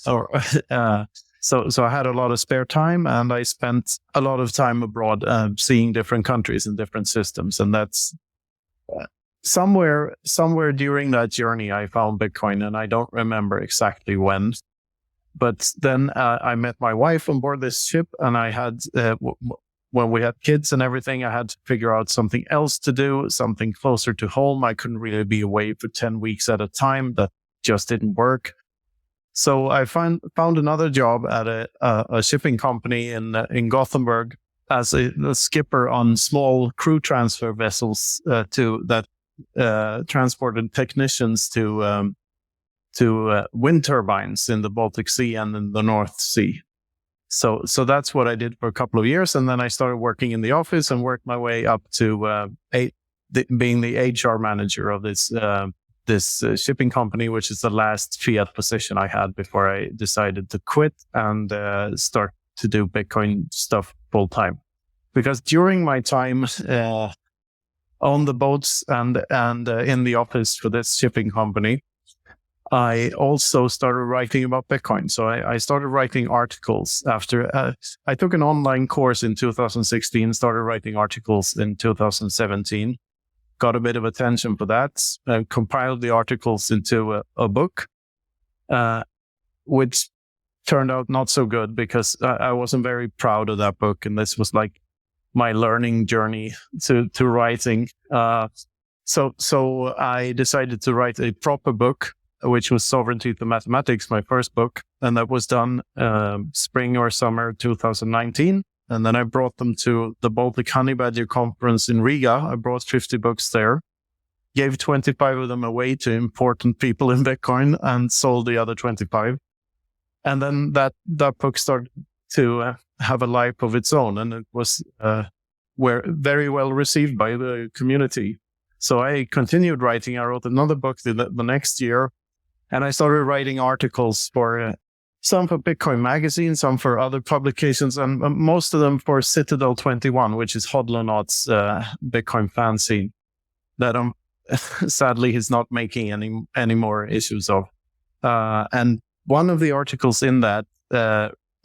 So I had a lot of spare time, and I spent a lot of time abroad, seeing different countries and different systems. And that's somewhere during that journey, I found Bitcoin, and I don't remember exactly when. But then I met my wife on board this ship, and I had, when we had kids and everything, I had to figure out something else to do, something closer to home. I couldn't really be away for 10 weeks at a time. That just didn't work. So I found another job at a shipping company in Gothenburg as a skipper on small crew transfer vessels that transported technicians to wind turbines in the Baltic Sea and in the North Sea. So that's what I did for a couple of years, and then I started working in the office and worked my way up to being the HR manager of this shipping company, which is the last fiat position I had before I decided to quit and start to do Bitcoin stuff full time. Because during my time on the boats and in the office for this shipping company, I also started writing about Bitcoin. So I started writing articles after I took an online course in 2016, started writing articles in 2017. Got a bit of attention for that, compiled the articles into a book, which turned out not so good because I wasn't very proud of that book. And this was like my learning journey to writing. So I decided to write a proper book, which was Sovereignty to Mathematics, my first book. And that was done spring or summer 2019. And then I brought them to the Baltic Honey Badger conference in Riga. I brought 50 books there, gave 25 of them away to important people in Bitcoin, and sold the other 25. And then that book started to have a life of its own, and it was very well received by the community. So I continued writing. I wrote another book the next year, and I started writing articles for some for Bitcoin Magazine, some for other publications, and most of them for Citadel 21, which is Hodlonaut's Bitcoin fanzine that sadly he's not making any more issues of. And one of the articles in that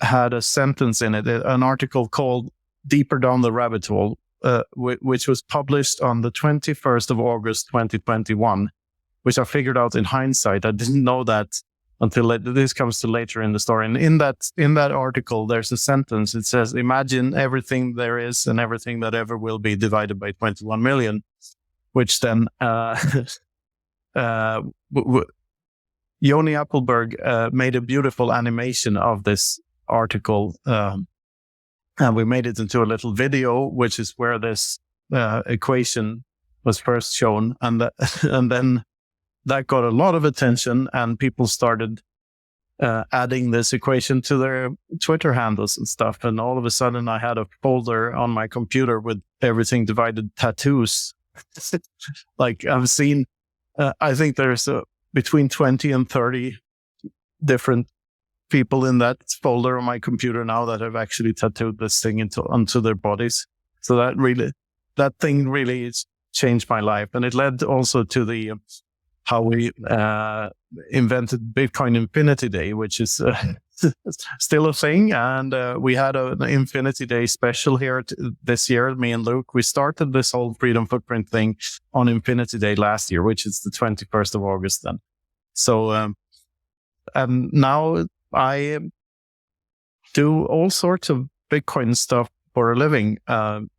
had a sentence in it, an article called Deeper Down the Rabbit Hole, which was published on the 21st of August, 2021, which I figured out in hindsight. I didn't know that until this comes to later in the story. And in that article, there's a sentence. It says, imagine everything there is and everything that ever will be divided by 21 million, which then, Joni Appelberg made a beautiful animation of this article, and we made it into a little video, which is where this equation was first shown, and and then that got a lot of attention, and people started adding this equation to their Twitter handles and stuff. And all of a sudden, I had a folder on my computer with everything divided tattoos. Like I've seen, I think there's between 20 and 30 different people in that folder on my computer now that have actually tattooed this thing onto their bodies. So that thing really changed my life. And it led also to how we invented Bitcoin Infinity Day, which is still a thing. And we had an Infinity Day special here this year, me and Luke. We started this whole Freedom Footprint thing on Infinity Day last year, which is the 21st of August then. So, and now I do all sorts of Bitcoin stuff for a living,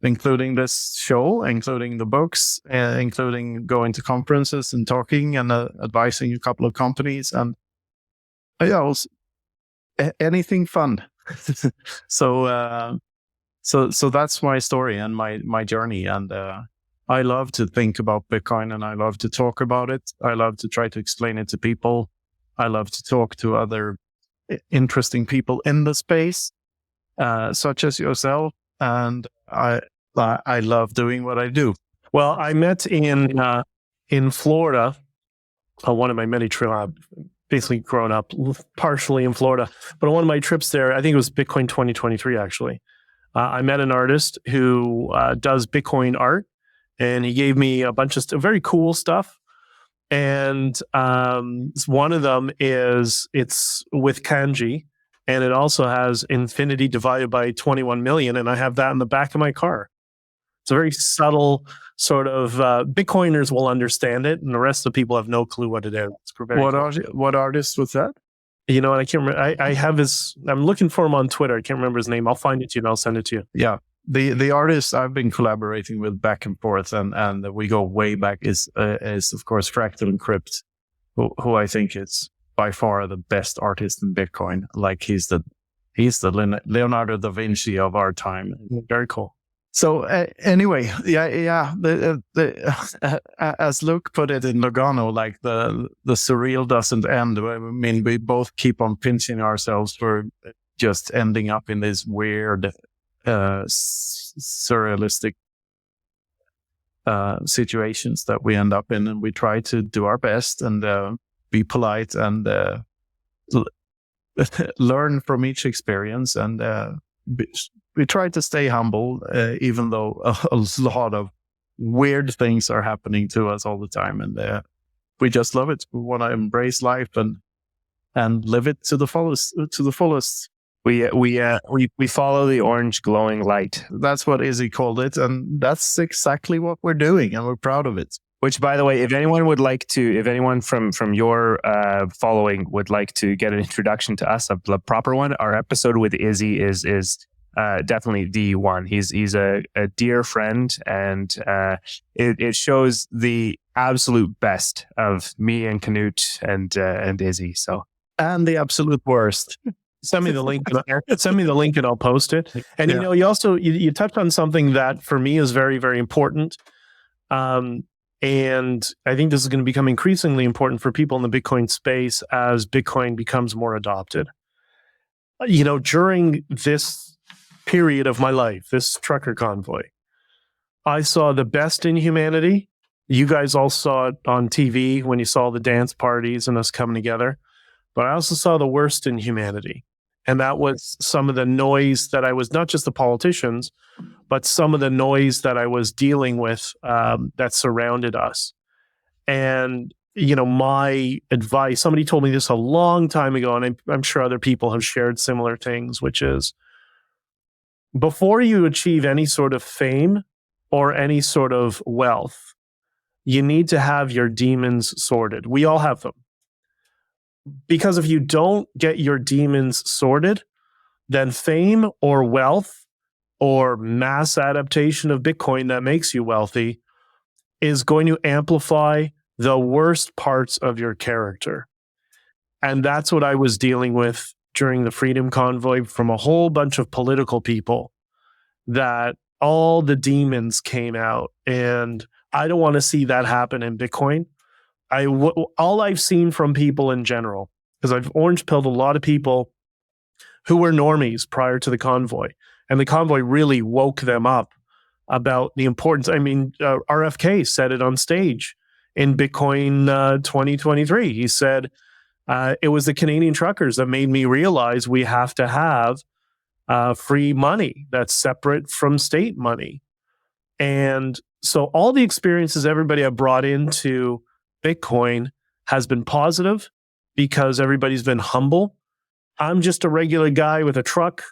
including this show, including the books, including going to conferences and talking and advising a couple of companies, and anything fun. So that's my story and my journey. And I love to think about Bitcoin, and I love to talk about it. I love to try to explain it to people. I love to talk to other interesting people in the space, such as yourself. And I love doing what I do. Well, I met in Florida on one of my many trips. I've basically grown up partially in Florida, but on one of my trips there, I think it was Bitcoin 2023 actually. I met an artist who does Bitcoin art, and he gave me a bunch of very cool stuff. And one of them it's with kanji. And it also has infinity divided by 21 million. And I have that in the back of my car. It's a very subtle sort of, Bitcoiners will understand it, and the rest of the people have no clue what it is. What artist was that? You know what? I can't remember. I have I'm looking for him on Twitter. I can't remember his name. I'll find it to you and I'll send it to you. Yeah. The artist I've been collaborating with back and forth, and we go way back, is of course Fractal Encrypt, who I think is by far the best artist in Bitcoin. Like he's the Leonardo da Vinci of our time. Very cool. So anyway, yeah. As Luke put it in Lugano, like the surreal doesn't end. I mean, we both keep on pinching ourselves for just ending up in this weird, surrealistic situations that we end up in, and we try to do our best and be polite and learn from each experience, and we try to stay humble, even though a lot of weird things are happening to us all the time, and we just love it. We want to embrace life and live it to the fullest. We follow the orange glowing light. That's what Izzy called it, and that's exactly what we're doing, and we're proud of it. Which, by the way, if anyone from your following would like to get an introduction to us, a proper one, our episode with Izzy is definitely the one. He's a dear friend, and it shows the absolute best of me and Knut and Izzy. So, and the absolute worst. Send me the link. Send me the link, and I'll post it. And you know, you also you touched on something that for me is very, very important. And I think this is going to become increasingly important for people in the Bitcoin space as Bitcoin becomes more adopted. You know, during this period of my life, this trucker convoy, I saw the best in humanity. You guys all saw it on TV when you saw the dance parties and us coming together. But I also saw the worst in humanity. And that was some of the noise that I was, not just the politicians, but some of the noise that I was dealing with that surrounded us. And, you know, my advice, somebody told me this a long time ago, and I'm sure other people have shared similar things, which is before you achieve any sort of fame or any sort of wealth, you need to have your demons sorted. We all have them. Because if you don't get your demons sorted, then fame or wealth or mass adaptation of Bitcoin that makes you wealthy is going to amplify the worst parts of your character. And that's what I was dealing with during the Freedom Convoy from a whole bunch of political people, that all the demons came out. And I don't want to see that happen in Bitcoin. All I've seen from people in general, because I've orange pilled a lot of people who were normies prior to the convoy, and the convoy really woke them up about the importance. I mean, RFK said it on stage in Bitcoin 2023. He said, it was the Canadian truckers that made me realize we have to have free money that's separate from state money. And so all the experiences everybody have brought into Bitcoin has been positive because everybody's been humble. I'm just a regular guy with a truck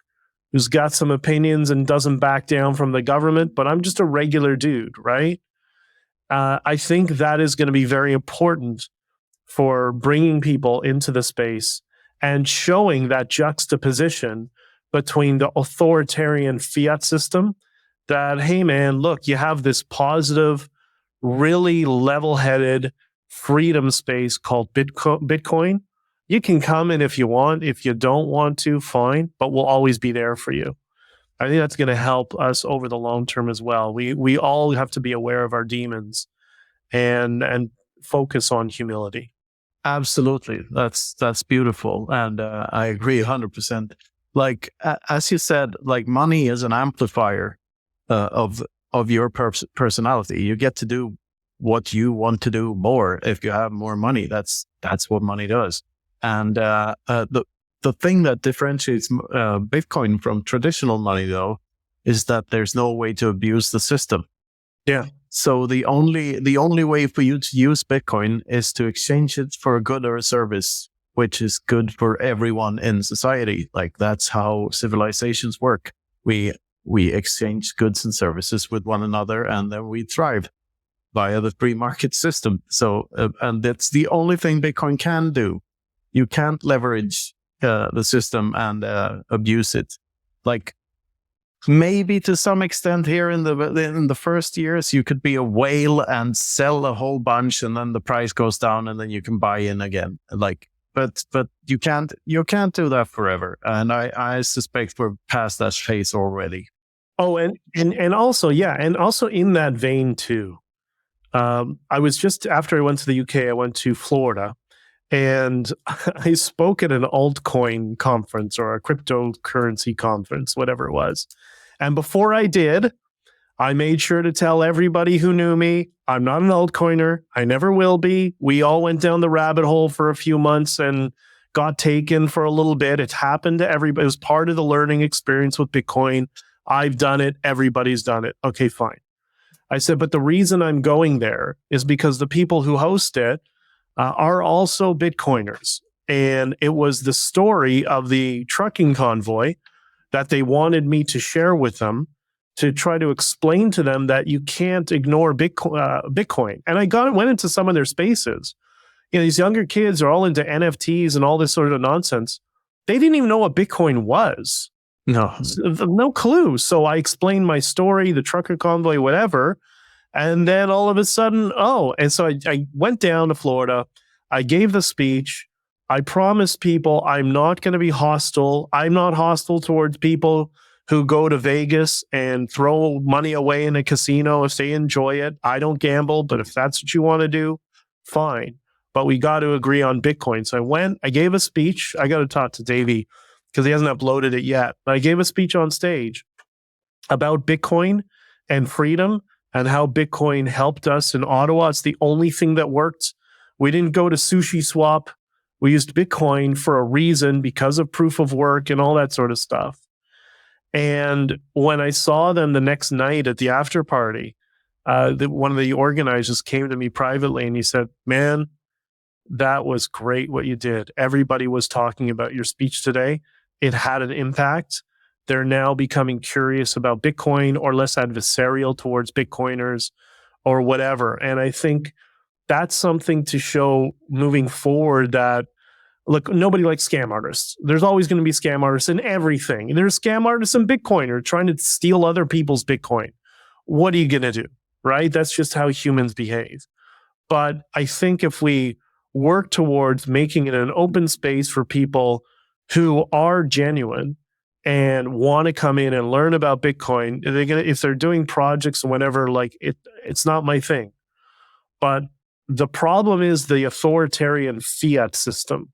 who's got some opinions and doesn't back down from the government, but I'm just a regular dude, right? I think that is going to be very important for bringing people into the space and showing that juxtaposition between the authoritarian fiat system that, hey man, look, you have this positive, really level-headed freedom space called Bitcoin. You can come in if you want. If you don't want to, fine, but we'll always be there for you. I think that's going to help us over the long term as well. We all have to be aware of our demons and focus on humility. Absolutely. That's beautiful. And I agree 100%. Like, as you said, like money is an amplifier of your personality. You get to do what you want to do more if you have more money. That's what money does. And the thing that differentiates Bitcoin from traditional money, though, is that there's no way to abuse the system. Yeah. So the only way for you to use Bitcoin is to exchange it for a good or a service, which is good for everyone in society. Like, that's how civilizations work. We exchange goods and services with one another, and then we thrive via the free market system. So, and that's the only thing Bitcoin can do. You can't leverage the system and abuse it. Like, maybe to some extent here in the first years, you could be a whale and sell a whole bunch, and then the price goes down, and then you can buy in again. Like, but you can't do that forever. And I suspect we're past that phase already. Oh, and also, yeah, and also in that vein too. I was just, after I went to the UK, I went to Florida, and I spoke at an altcoin conference or a cryptocurrency conference, whatever it was. And before I did, I made sure to tell everybody who knew me, I'm not an altcoiner. I never will be. We all went down the rabbit hole for a few months and got taken for a little bit. It happened to everybody. It was part of the learning experience with Bitcoin. I've done it. Everybody's done it. Okay, fine. I said, but the reason I'm going there is because the people who host it are also Bitcoiners. And it was the story of the trucking convoy that they wanted me to share with them, to try to explain to them that you can't ignore Bitcoin. And I went into some of their spaces. You know, these younger kids are all into NFTs and all this sort of nonsense. They didn't even know what Bitcoin was. No clue. So I explained my story, the trucker convoy, whatever. And then all of a sudden, and so I went down to Florida. I gave the speech. I promised people I'm not going to be hostile. I'm not hostile towards people who go to Vegas and throw money away in a casino if they enjoy it. I don't gamble, but if that's what you want to do, fine. But we got to agree on Bitcoin. So I went, I gave a speech. I got to talk to Davey because he hasn't uploaded it yet. But I gave a speech on stage about Bitcoin and freedom and how Bitcoin helped us in Ottawa. It's the only thing that worked. We didn't go to Sushi Swap. We used Bitcoin for a reason, because of proof of work and all that sort of stuff. And when I saw them the next night at the after party, one of the organizers came to me privately and he said, man, that was great what you did. Everybody was talking about your speech today. It had an impact. They're now becoming curious about Bitcoin or less adversarial towards Bitcoiners or whatever. And I think that's something to show moving forward that, look, nobody likes scam artists. There's always going to be scam artists in everything. There's scam artists in Bitcoin who are trying to steal other people's Bitcoin. What are you going to do, right? That's just how humans behave. But I think if we work towards making it an open space for people who are genuine and want to come in and learn about Bitcoin. If they're doing projects and whatever, like it's not my thing. But the problem is the authoritarian fiat system.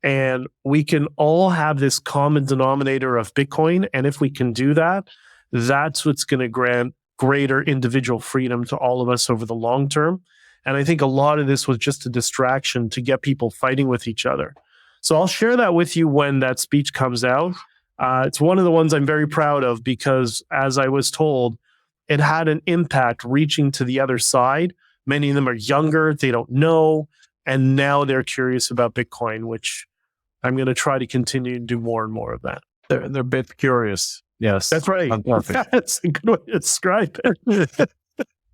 And we can all have this common denominator of Bitcoin. And if we can do that, that's what's going to grant greater individual freedom to all of us over the long term. And I think a lot of this was just a distraction to get people fighting with each other. So I'll share that with you when that speech comes out. It's one of the ones I'm very proud of because, as I was told, it had an impact reaching to the other side. Many of them are younger, they don't know, and now they're curious about Bitcoin, which I'm going to try to continue to do more and more of that. They're a bit curious. Yes. That's right. That's a good way to describe it.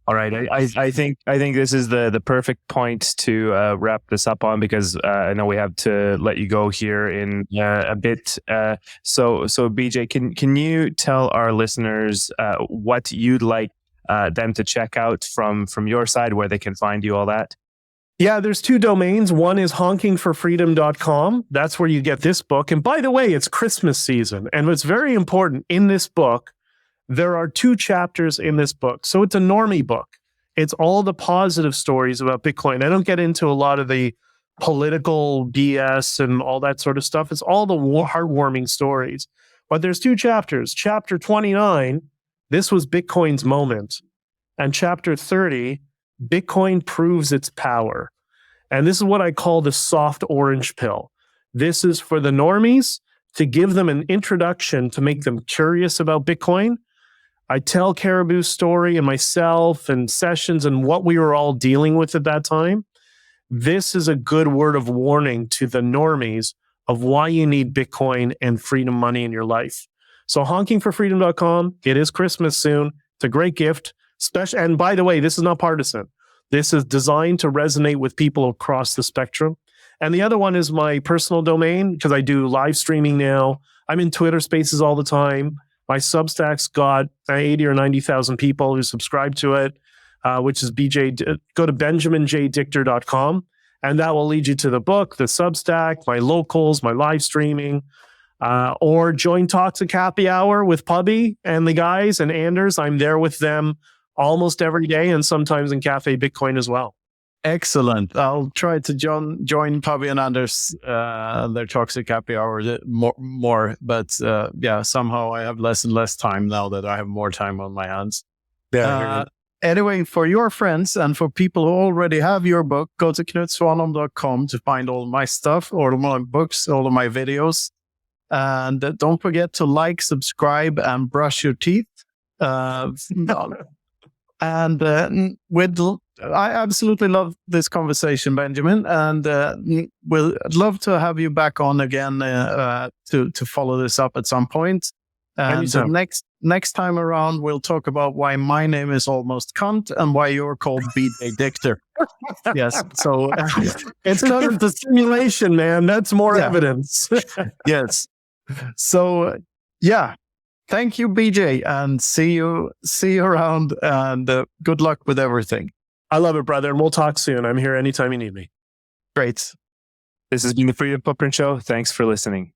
All right, I think this is the perfect point to wrap this up on, because I know we have to let you go here in a bit. So BJ, can you tell our listeners what you'd like them to check out from your side, where they can find you, all that? Yeah, there's two domains. One is honkingforfreedom.com. That's where you get this book. And by the way, it's Christmas season. And what's very important in this book, there are 2 chapters in this book. So it's a normie book. It's all the positive stories about Bitcoin. I don't get into a lot of the political BS and all that sort of stuff. It's all the heartwarming stories. But there's 2 chapters. Chapter 29, this was Bitcoin's moment. And chapter 30, Bitcoin proves its power. And this is what I call the soft orange pill. This is for the normies to give them an introduction to make them curious about Bitcoin. I tell Caribou's story and myself and Sessions and what we were all dealing with at that time. This is a good word of warning to the normies of why you need Bitcoin and freedom money in your life. So honkingforfreedom.com. It is Christmas soon. It's a great gift. And by the way, this is not partisan. This is designed to resonate with people across the spectrum. And the other one is my personal domain, because I do live streaming now. I'm in Twitter spaces all the time. My Substack's got 80 or 90,000 people who subscribe to it, which is BJ. Go to benjaminjdichter.com, and that will lead you to the book, the Substack, my locals, my live streaming, or join Toxic Happy Hour with Pubby and the guys and Anders. I'm there with them almost every day, and sometimes in Cafe Bitcoin as well. Excellent. I'll try to join Pubby and Anders, their Toxic Happy Hour more. But yeah, somehow I have less and less time now that I have more time on my hands. Anyway, for your friends and for people who already have your book, go to knutsvanholm.com to find all my stuff, all of my books, all of my videos. And don't forget to like, subscribe, and brush your teeth. And I absolutely love this conversation, Benjamin, and we'll love to have you back on again to follow this up at some point. And next time around, we'll talk about why my name is almost Cunt and why you're called J Dichter. Yes, so it's kind of the simulation, man. That's more evidence. Yes. So yeah. Thank you, BJ, and see you around, and good luck with everything. I love it, brother, and we'll talk soon. I'm here anytime you need me. Great. This has been the Freedom Footprint Show. Thanks for listening.